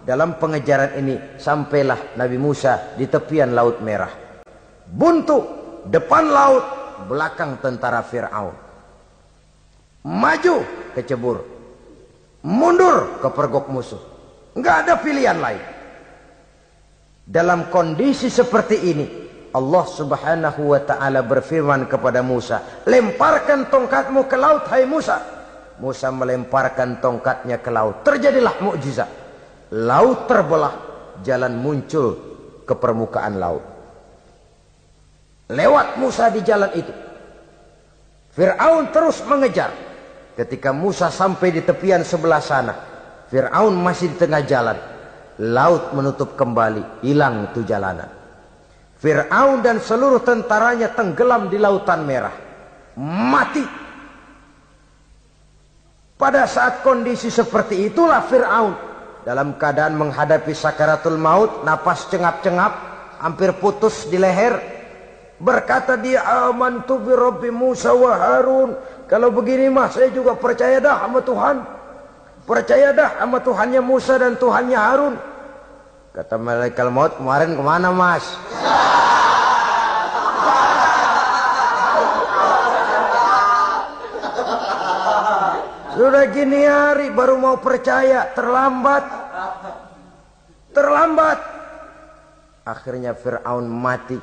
Dalam pengejaran ini sampailah Nabi Musa di tepian Laut Merah. Buntu, depan laut, belakang tentara Fir'aun. Maju kecebur, mundur kepergok musuh. Nggak ada pilihan lain. Dalam kondisi seperti ini, Allah subhanahu wa ta'ala berfirman kepada Musa, lemparkan tongkatmu ke laut, hai Musa. Musa melemparkan tongkatnya ke laut. Terjadilah mukjizat. Laut terbelah, jalan muncul ke permukaan laut. Lewat Musa di jalan itu. Fir'aun terus mengejar. Ketika Musa sampai di tepian sebelah sana, Fir'aun masih di tengah jalan. Laut menutup kembali, hilang itu jalanan. Fir'aun dan seluruh tentaranya tenggelam di Lautan Merah. Mati. Pada saat kondisi seperti itulah Fir'aun dalam keadaan menghadapi sakaratul maut, napas cengap-cengap, hampir putus di leher. Berkata dia, amantu bi Rabbi Musa wa Harun. Kalau begini mah saya juga percaya dah sama Tuhan. Percaya dah sama Tuhannya Musa dan Tuhannya Harun. Kata malaikat maut, kemarin kemana mas? Sudah gini hari baru mau percaya, terlambat. Terlambat. Akhirnya Fir'aun mati.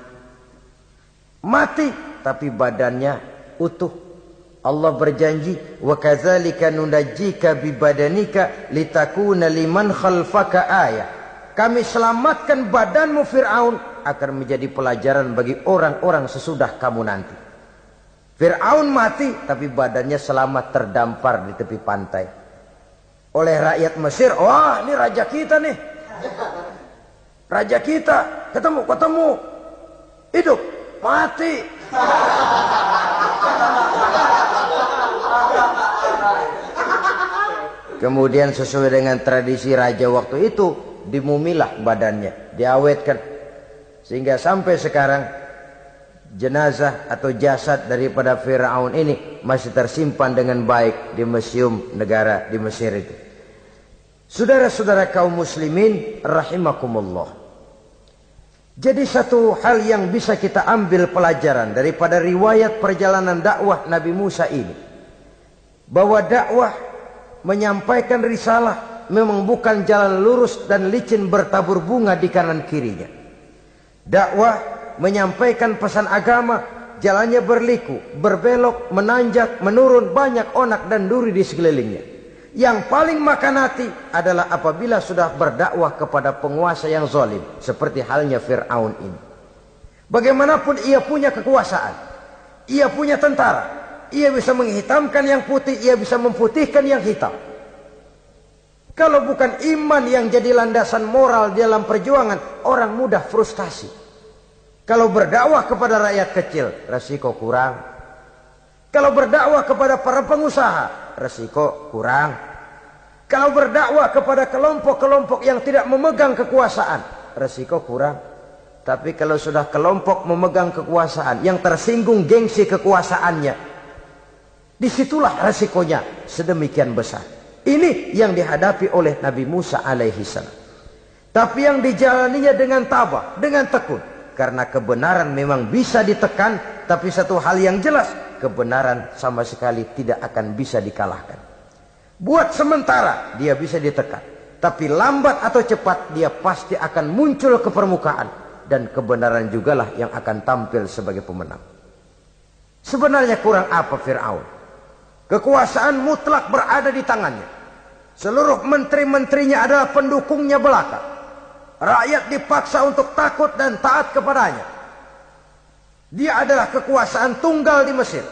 Mati, tapi badannya utuh. Allah berjanji, wa kadzalika nunajjika bi badanika litakuna liman khalfaka ayah. Kami selamatkan badanmu Fir'aun agar menjadi pelajaran bagi orang-orang sesudah kamu nanti. Fir'aun mati, tapi badannya selamat terdampar di tepi pantai. Oleh rakyat Mesir, wah ini raja kita nih. Raja kita, ketemu, hidup. Mati. Kemudian sesuai dengan tradisi raja waktu itu, dimumilah badannya, diawetkan. Sehingga sampai sekarang jenazah atau jasad daripada Fir'aun ini masih tersimpan dengan baik di museum negara di Mesir itu. Saudara-saudara kaum muslimin rahimakumullah. Jadi satu hal yang bisa kita ambil pelajaran daripada riwayat perjalanan dakwah Nabi Musa ini, bahwa dakwah menyampaikan risalah memang bukan jalan lurus dan licin bertabur bunga di kanan kirinya. Dakwah menyampaikan pesan agama, jalannya berliku, berbelok, menanjak, menurun, banyak onak dan duri di sekelilingnya. Yang paling makan hati adalah apabila sudah berdakwah kepada penguasa yang zalim, seperti halnya Fir'aun ini. Bagaimanapun ia punya kekuasaan, ia punya tentara, ia bisa menghitamkan yang putih, ia bisa memutihkan yang hitam. Kalau bukan iman yang jadi landasan moral dalam perjuangan, orang mudah frustasi. Kalau berdakwah kepada rakyat kecil, resiko kurang. Kalau berdakwah kepada para pengusaha, resiko kurang. Kalau berdakwah kepada kelompok-kelompok yang tidak memegang kekuasaan, resiko kurang. Tapi kalau sudah kelompok memegang kekuasaan, yang tersinggung gengsi kekuasaannya, disitulah resikonya sedemikian besar. Ini yang dihadapi oleh Nabi Musa alaihi salam. Tapi yang dijalaninya dengan tabah, dengan tekun. Karena kebenaran memang bisa ditekan, tapi satu hal yang jelas, kebenaran sama sekali tidak akan bisa dikalahkan. Buat sementara dia bisa ditekan, tapi lambat atau cepat dia pasti akan muncul ke permukaan, dan kebenaran jugalah yang akan tampil sebagai pemenang. Sebenarnya kurang apa Fir'aun? Kekuasaan mutlak berada di tangannya. Seluruh menteri-menterinya adalah pendukungnya belaka. Rakyat dipaksa untuk takut dan taat kepadanya. Dia adalah kekuasaan tunggal di Mesir.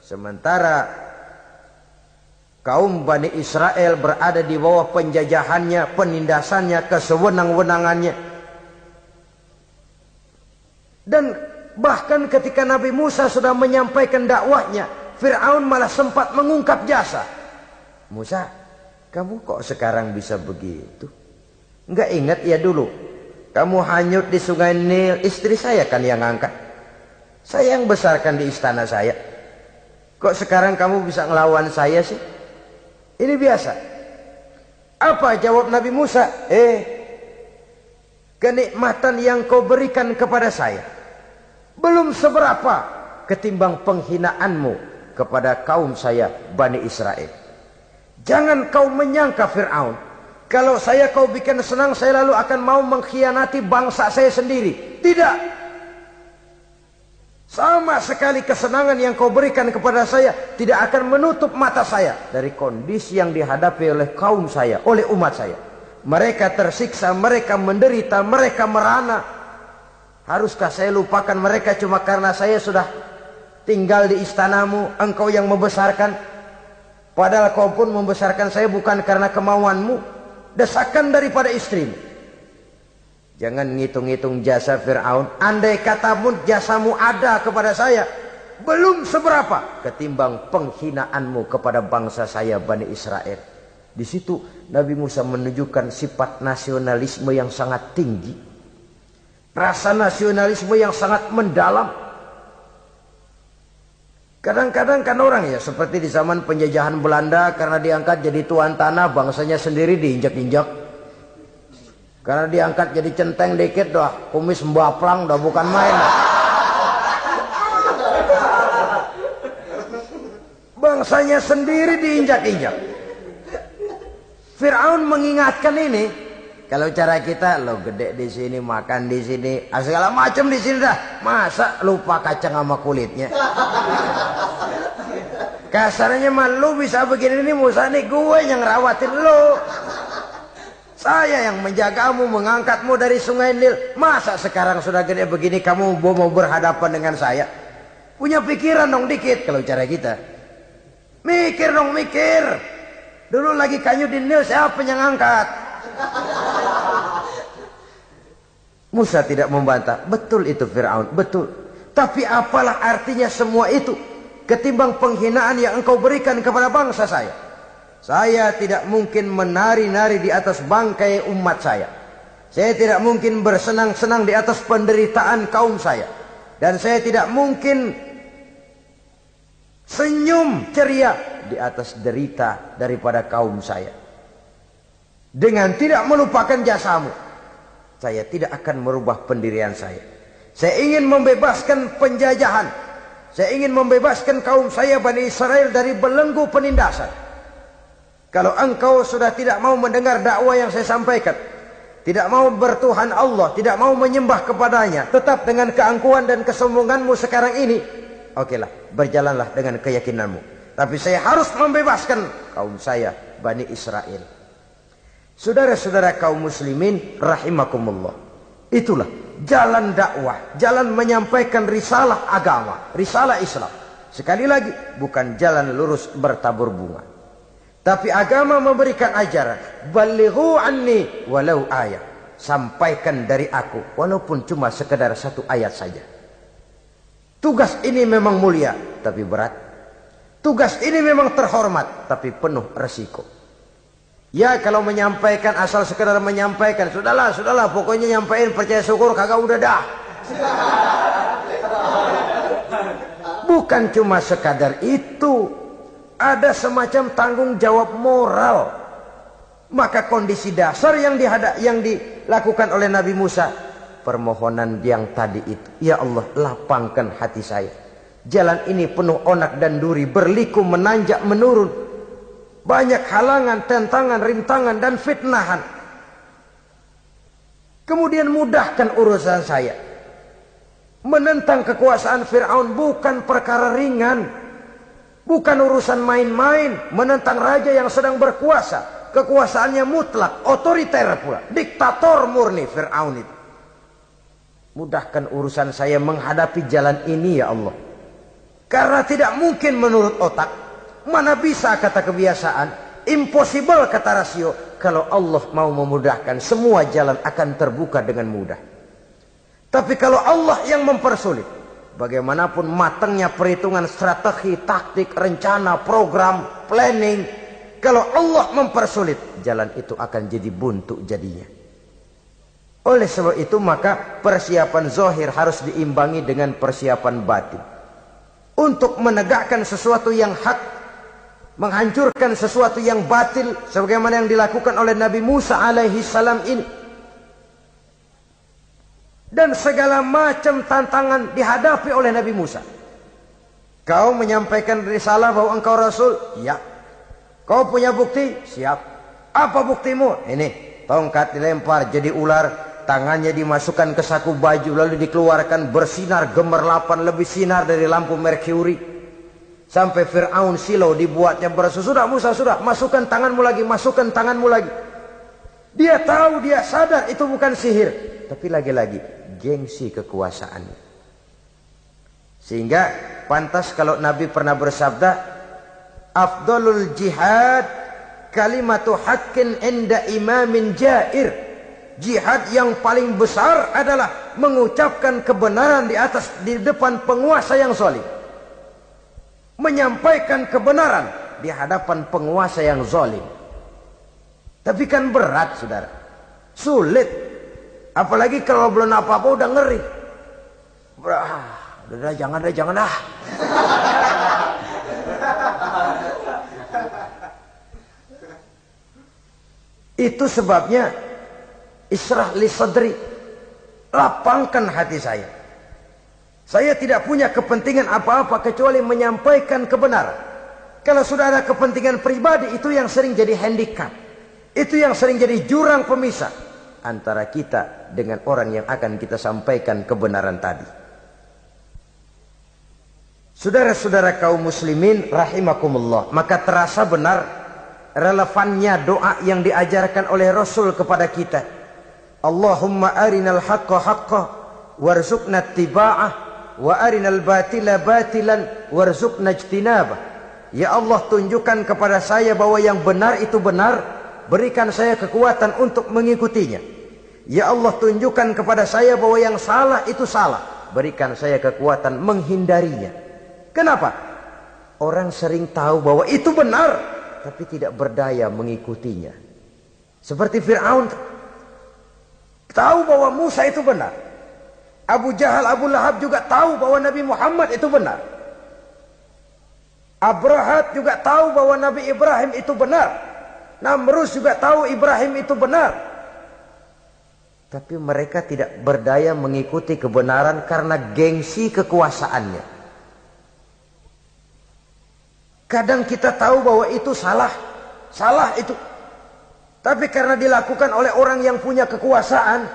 Sementara kaum Bani Israel berada di bawah penjajahannya, penindasannya, kesewenang-wenangannya. Dan bahkan ketika Nabi Musa sudah menyampaikan dakwahnya, Fir'aun malah sempat mengungkap jasa. Musa, kamu kok sekarang bisa begitu? Enggak ingat ya dulu, kamu hanyut di sungai Nil, istri saya kan yang angkat. Saya yang besarkan di istana saya. Kok sekarang kamu bisa ngelawan saya sih? Ini biasa. Apa jawab Nabi Musa? Kenikmatan yang kau berikan kepada saya belum seberapa ketimbang penghinaanmu kepada kaum saya Bani Israel. Jangan kau menyangka Fir'aun, kalau saya kau bikin senang, saya lalu akan mau mengkhianati bangsa saya sendiri. Tidak. Sama sekali kesenangan yang kau berikan kepada saya tidak akan menutup mata saya dari kondisi yang dihadapi oleh kaum saya, oleh umat saya. Mereka tersiksa, mereka menderita, mereka merana. Haruskah saya lupakan mereka cuma karena saya sudah tinggal di istanamu, engkau yang membesarkan? Padahal kau pun membesarkan saya bukan karena kemauanmu. Desakan daripada istrimu. Jangan ngitung-ngitung jasa Fir'aun. Andai kata pun jasamu ada kepada saya, belum seberapa ketimbang penghinaanmu kepada bangsa saya Bani Israel. Di situ Nabi Musa menunjukkan sifat nasionalisme yang sangat tinggi. Rasa nasionalisme yang sangat mendalam. Kadang-kadang kan orang ya seperti di zaman penjajahan Belanda, karena diangkat jadi tuan tanah, bangsanya sendiri diinjak-injak. Karena diangkat jadi centeng dikit dah, kumis mbaplang dah, bukan main. Bangsanya sendiri diinjak-injak. Fir'aun mengingatkan ini. Kalau cara kita, lo gede di sini, makan di sini, segala macam di sini dah. Masa lupa kacang sama kulitnya? Kasarnya mah lu bisa begini nih Musa nih, gue yang rawatin lo. Saya yang menjagamu, mengangkatmu dari sungai Nil. Masa sekarang sudah gede begini kamu mau berhadapan dengan saya? Punya pikiran dong dikit kalau cara kita. Mikir dong, mikir. Dulu lagi kayu di Nil, siapa yang angkat? Musa tidak membantah. Betul itu Fir'aun, betul. Tapi apalah artinya semua itu ketimbang penghinaan yang engkau berikan kepada bangsa saya? Saya tidak mungkin menari-nari di atas bangkai umat saya. Saya tidak mungkin bersenang-senang di atas penderitaan kaum saya. Dan saya tidak mungkin senyum ceria di atas derita daripada kaum saya. Dengan tidak melupakan jasamu, saya tidak akan merubah pendirian saya. Saya ingin membebaskan penjajahan. Saya ingin membebaskan kaum saya Bani Israel dari belenggu penindasan. Kalau engkau sudah tidak mau mendengar dakwah yang saya sampaikan, tidak mau bertuhan Allah, tidak mau menyembah kepadanya, tetap dengan keangkuhan dan kesombonganmu sekarang ini, okelah, berjalanlah dengan keyakinanmu. Tapi saya harus membebaskan kaum saya Bani Israel. Saudara-saudara kaum muslimin rahimakumullah. Itulah jalan dakwah, jalan menyampaikan risalah agama, risalah Islam. Sekali lagi, bukan jalan lurus bertabur bunga. Tapi agama memberikan ajaran, balighu anni walau ayat. Sampaikan dari aku walaupun cuma sekedar satu ayat saja. Tugas ini memang mulia tapi berat. Tugas ini memang terhormat, tapi penuh resiko. Ya kalau menyampaikan asal sekedar menyampaikan, sudahlah, pokoknya nyampein percaya syukur kagak udah dah. Bukan cuma sekadar itu, ada semacam tanggung jawab moral. Maka kondisi dasar yang dilakukan oleh Nabi Musa, permohonan yang tadi itu, ya Allah lapangkan hati saya. Jalan ini penuh onak dan duri, berliku, menanjak, menurun. Banyak halangan, tentangan, rintangan, dan fitnahan. Kemudian mudahkan urusan saya. Menentang kekuasaan Fir'aun bukan perkara ringan. Bukan urusan main-main. Menentang raja yang sedang berkuasa. Kekuasaannya mutlak, otoriter pula. Diktator murni Fir'aun itu. Mudahkan urusan saya menghadapi jalan ini ya Allah. Karena tidak mungkin menurut otak. Mana bisa kata kebiasaan. Impossible kata rasio. Kalau Allah mau memudahkan, semua jalan akan terbuka dengan mudah. Tapi kalau Allah yang mempersulit, bagaimanapun matangnya perhitungan strategi, taktik, rencana, program, planning, kalau Allah mempersulit, jalan itu akan jadi buntu jadinya. Oleh sebab itu maka persiapan zahir harus diimbangi dengan persiapan batin. Untuk menegakkan sesuatu yang hak, menghancurkan sesuatu yang batil, sebagaimana yang dilakukan oleh Nabi Musa alaihi salam ini. Dan segala macam tantangan dihadapi oleh Nabi Musa. Kau menyampaikan risalah bahwa engkau Rasul? Ya. Kau punya bukti? Siap. Apa buktimu? Ini, tongkat dilempar jadi ular. Tangannya dimasukkan ke saku baju lalu dikeluarkan bersinar gemerlapan lebih sinar dari lampu merkuri. Sampai Fir'aun silau dibuatnya berasa. Sudah Musa, sudah, masukkan tanganmu lagi, masukkan tanganmu lagi. Dia tahu, dia sadar itu bukan sihir. Tapi lagi-lagi gengsi kekuasaannya. Sehingga pantas kalau Nabi pernah bersabda, afdalul jihad kalimatu haqqin inda imamin jair. Jihad yang paling besar adalah mengucapkan kebenaran di depan penguasa yang zalim. Menyampaikan kebenaran di hadapan penguasa yang zalim. Tapi kan berat, saudara. Sulit. Apalagi kalau belum apa-apa udah ngeri. Udah jangan dah. Itu sebabnya Ishrah li sadri, lapangkan hati saya. Saya tidak punya kepentingan apa-apa kecuali menyampaikan kebenaran. Kalau sudah ada kepentingan pribadi, itu yang sering jadi handicap. Itu yang sering jadi jurang pemisah antara kita dengan orang yang akan kita sampaikan kebenaran tadi. Saudara-saudara kaum muslimin rahimakumullah, maka terasa benar relevannya doa yang diajarkan oleh Rasul kepada kita. Allahumma arinal haqqa haqqa warzuqna ittiba'ah wa arinal batila batilan warzuqna ijtinabah. Ya Allah, tunjukkan kepada saya bahwa yang benar itu benar, berikan saya kekuatan untuk mengikutinya. Ya Allah, tunjukkan kepada saya bahwa yang salah itu salah, berikan saya kekuatan menghindarinya. Kenapa? Orang sering tahu bahwa itu benar, tapi tidak berdaya mengikutinya. Seperti Fir'aun tahu bahwa Musa itu benar. Abu Jahal, Abu Lahab juga tahu bahwa Nabi Muhammad itu benar. Abrahat juga tahu bahwa Nabi Ibrahim itu benar. Namrus juga tahu Ibrahim itu benar. Tapi mereka tidak berdaya mengikuti kebenaran karena gengsi kekuasaannya. Kadang kita tahu bahwa itu salah. Salah itu. Tapi karena dilakukan oleh orang yang punya kekuasaan,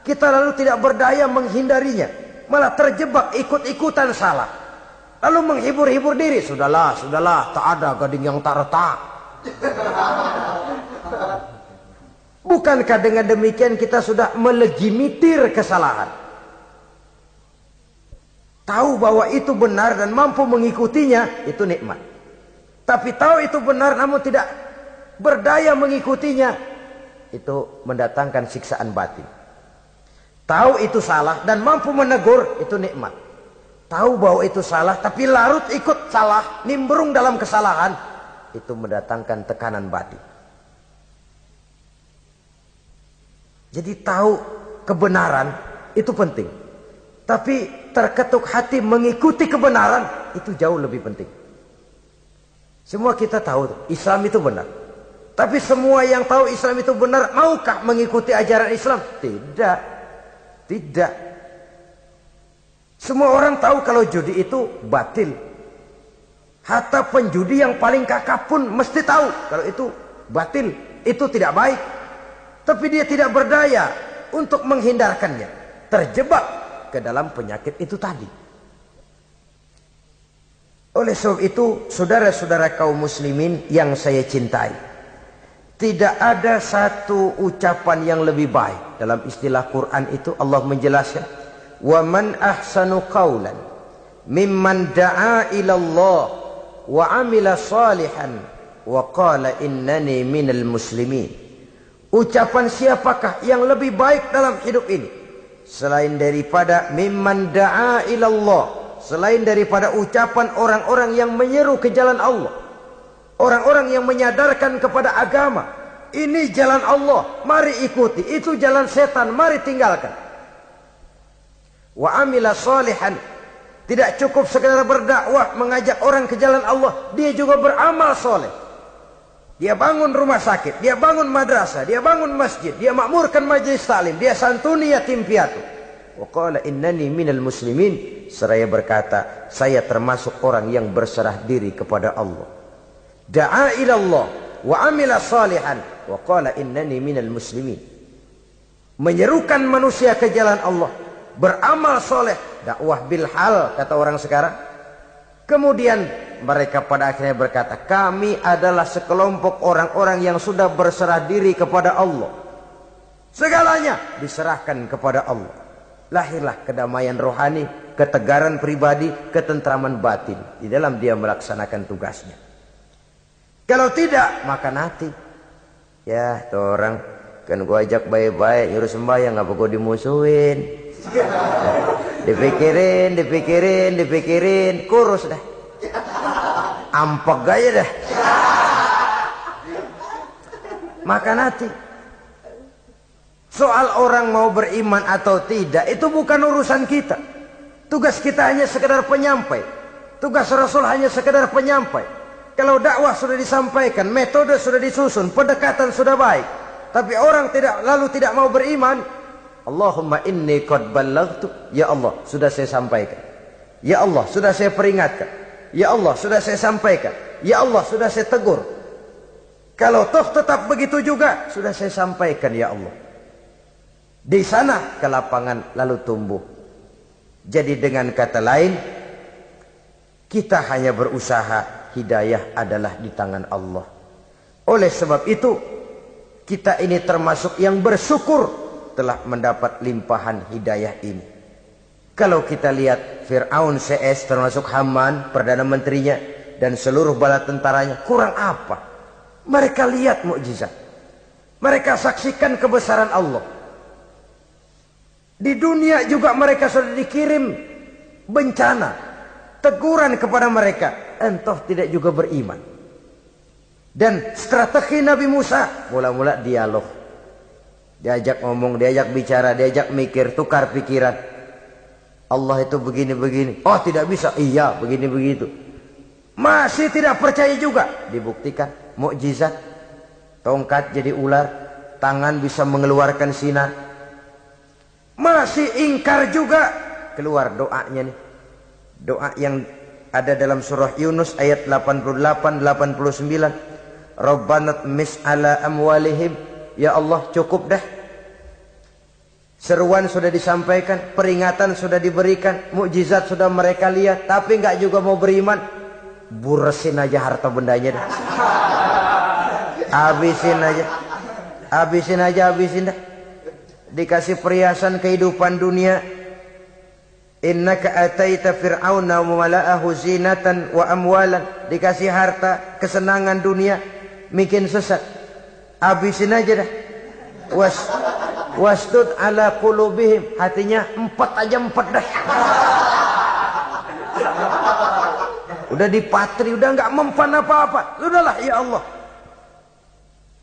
kita lalu tidak berdaya menghindarinya. Malah terjebak ikut-ikutan salah. Lalu menghibur-hibur diri. Sudahlah, tak ada gading yang tak retak. Bukankah dengan demikian kita sudah melegimitir kesalahan? Tahu bahwa itu benar dan mampu mengikutinya, itu nikmat. Tapi tahu itu benar namun tidak berdaya mengikutinya, itu mendatangkan siksaan batin. Tahu itu salah dan mampu menegur, itu nikmat. Tahu bahwa itu salah tapi larut ikut salah, nimbrung dalam kesalahan, itu mendatangkan tekanan batin. Jadi tahu kebenaran itu penting, tapi terketuk hati mengikuti kebenaran itu jauh lebih penting. Semua kita tahu Islam itu benar. Tapi semua yang tahu Islam itu benar, maukah mengikuti ajaran Islam? Tidak. Tidak. Semua orang tahu kalau judi itu batil. Hatta penjudi yang paling kakap pun mesti tahu kalau itu batil, itu tidak baik. Tapi dia tidak berdaya untuk menghindarkannya. Terjebak ke dalam penyakit itu tadi. Oleh sebab itu, saudara-saudara kaum muslimin yang saya cintai, tidak ada satu ucapan yang lebih baik. Dalam istilah Quran itu Allah menjelaskan, wa man ahsanu qawlan mimman da'a ila Allah wa amila salihan wa qala innani minal muslimin. Ucapan siapakah yang lebih baik dalam hidup ini selain daripada mimman da'a ila Allah, selain daripada ucapan orang-orang yang menyeru ke jalan Allah, orang-orang yang menyadarkan kepada agama. Ini jalan Allah, mari ikuti. Itu jalan setan, mari tinggalkan. Wa amila salihan, tidak cukup sekedar berdakwah mengajak orang ke jalan Allah, dia juga beramal soleh. Dia bangun rumah sakit, dia bangun madrasah, dia bangun masjid, dia makmurkan majelis taklim, dia santuni yatim piatu. Wa qala innani minal muslimin, seraya berkata, saya termasuk orang yang berserah diri kepada Allah. Da'a ila Allah wa amila salihan wa qala innani minal muslimin. Menyerukan manusia ke jalan Allah, beramal soleh, dakwah bil hal kata orang sekarang. Kemudian mereka pada akhirnya berkata, kami adalah sekelompok orang-orang yang sudah berserah diri kepada Allah. Segalanya diserahkan kepada Allah. Lahirlah kedamaian rohani, ketegaran pribadi, ketentraman batin di dalam dia melaksanakan tugasnya. Kalau tidak, maka nanti ya tuh orang kan gua ajak baik-baik nyuruh sembahyang, ngapa gua dimusuhin? Dipikirin, kurus dah. Ampek aja dah. Maka nanti soal orang mau beriman atau tidak itu bukan urusan kita. Tugas kita hanya sekedar penyampai. Tugas Rasul hanya sekedar penyampai. Kalau dakwah sudah disampaikan, metode sudah disusun, pendekatan sudah baik, tapi orang tidak mau beriman, Allahumma inni qad ballaghtu, ya Allah sudah saya sampaikan, ya Allah sudah saya peringatkan, ya Allah sudah saya sampaikan, ya Allah sudah saya tegur. Kalau toh tetap begitu juga, sudah saya sampaikan ya Allah. Di sana kelapangan lalu tumbuh. Jadi dengan kata lain, kita hanya berusaha, hidayah adalah di tangan Allah. Oleh sebab itu, kita ini termasuk yang bersyukur telah mendapat limpahan hidayah ini. Kalau kita lihat Fir'aun CS termasuk Haman, Perdana Menterinya, dan seluruh bala tentaranya, kurang apa? Mereka lihat mukjizat. Mereka saksikan kebesaran Allah. Di dunia juga mereka sudah dikirim bencana, teguran kepada mereka, entah tidak juga beriman. Dan strategi Nabi Musa mula-mula dialog. Diajak ngomong, diajak bicara, diajak mikir, tukar pikiran. Allah itu begini-begini. Oh tidak bisa, iya begini-begitu. Masih tidak percaya juga. Dibuktikan mukjizat. Tongkat jadi ular, tangan bisa mengeluarkan sinar. Masih ingkar juga. Keluar doanya nih. Doa yang ada dalam surah Yunus ayat 88-89. Rabbana tmis ala amwalihim. Ya Allah cukup dah. Seruan sudah disampaikan, peringatan sudah diberikan, mukjizat sudah mereka lihat, tapi enggak juga mau beriman. Buresin aja harta bendanya dah. Habisin aja. Habisin dah. Dikasih perhiasan kehidupan dunia. Innaka ataita fir'auna wa mala'ahu zinatan wa amwalan. Dikasih harta, kesenangan dunia, bikin sesat. Habisin aja dah. Wasdud ala qulubihim. Hatinya empat dah. Udah dipatri, udah enggak mempan apa-apa. Sudahlah ya Allah.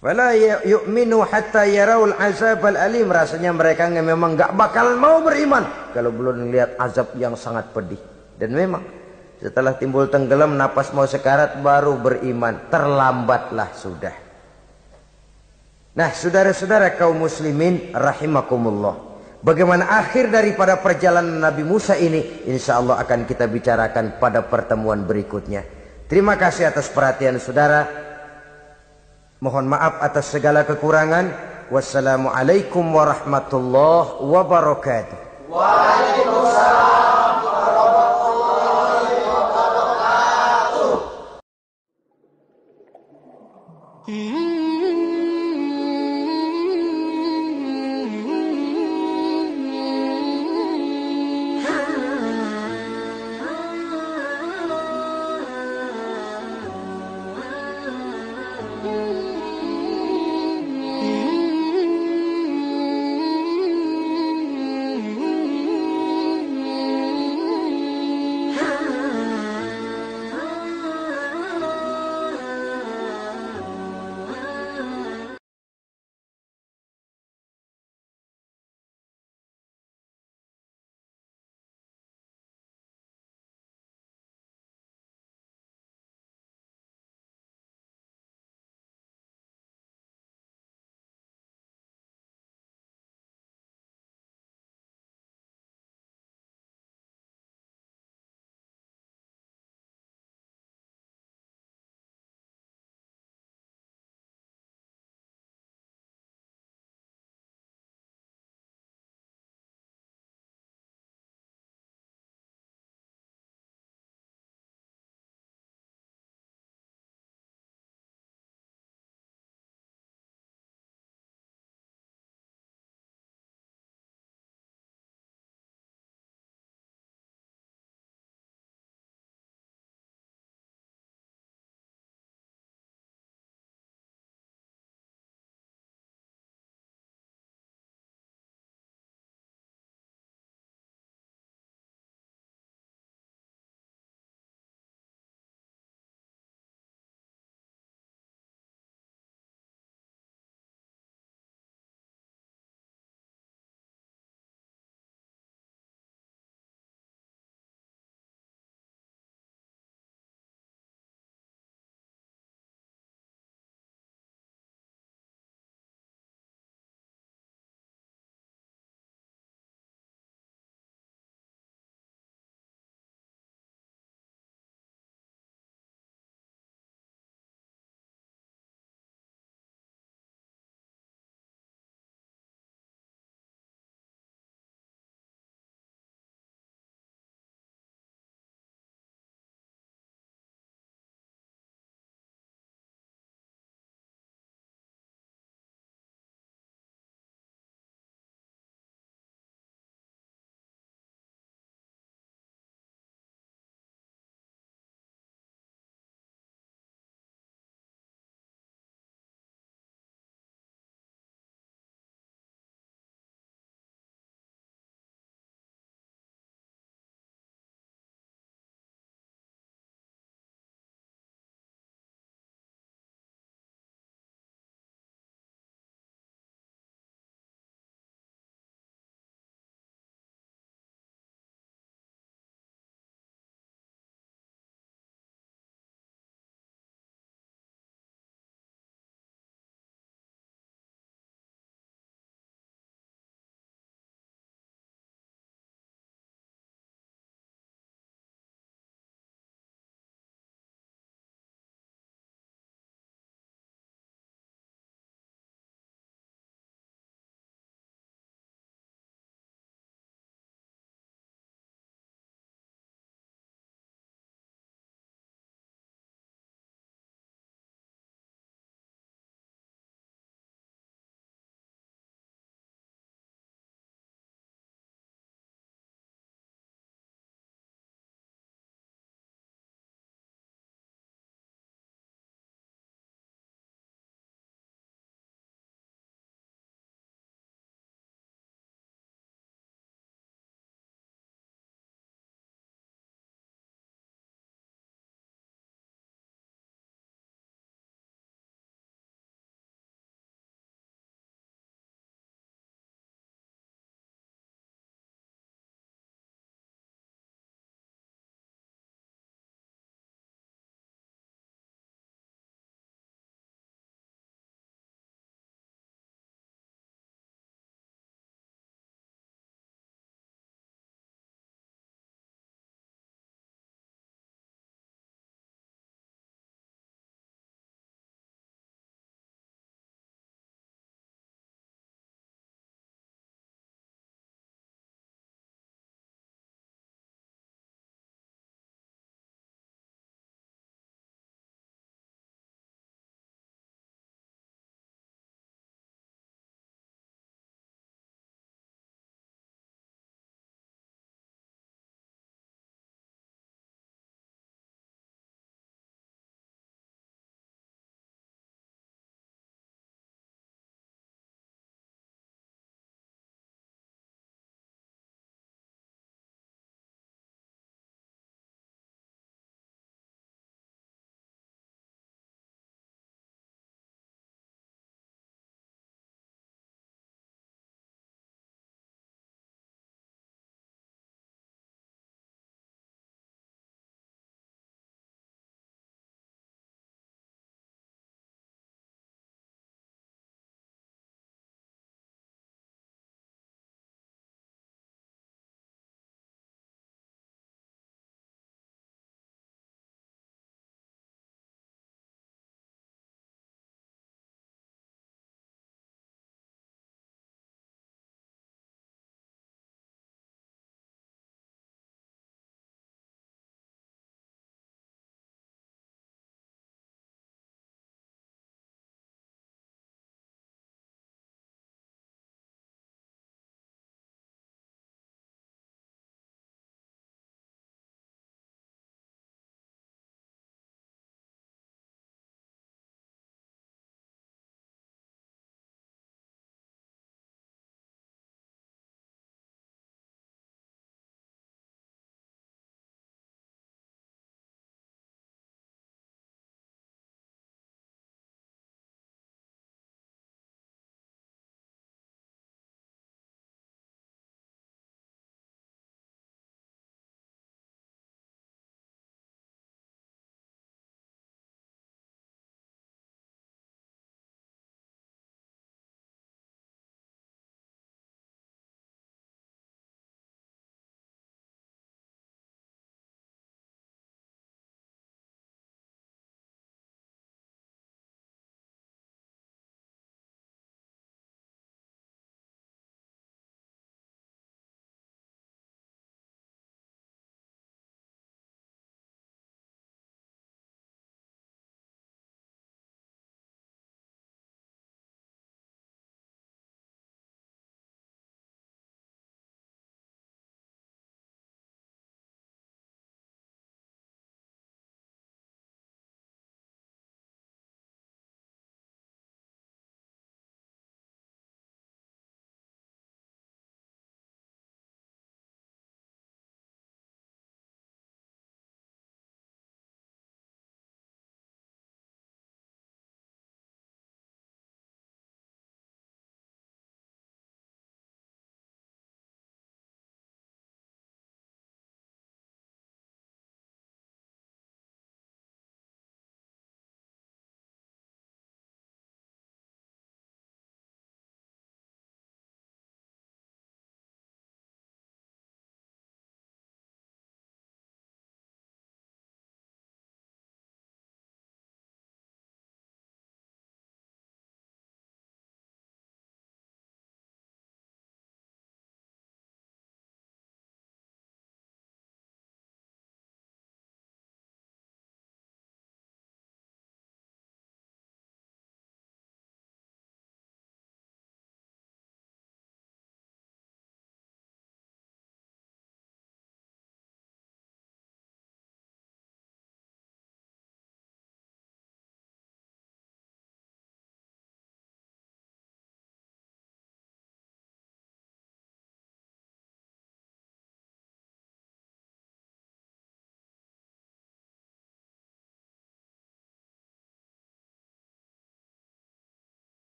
Wala yu'minu hatta yaraul azabal alim. Rasanya mereka memang enggak bakal mau beriman kalau belum melihat azab yang sangat pedih. Dan memang setelah timbul tenggelam, napas mau sekarat, baru beriman. Terlambatlah sudah. Nah, saudara-saudara kaum muslimin rahimakumullah, bagaimana akhir daripada perjalanan Nabi Musa ini, insya Allah akan kita bicarakan pada pertemuan berikutnya. Terima kasih atas perhatian saudara. Mohon maaf atas segala kekurangan. Wassalamualaikum warahmatullahi wabarakatuh. Waalaikumsalam warahmatullahi wabarakatuh.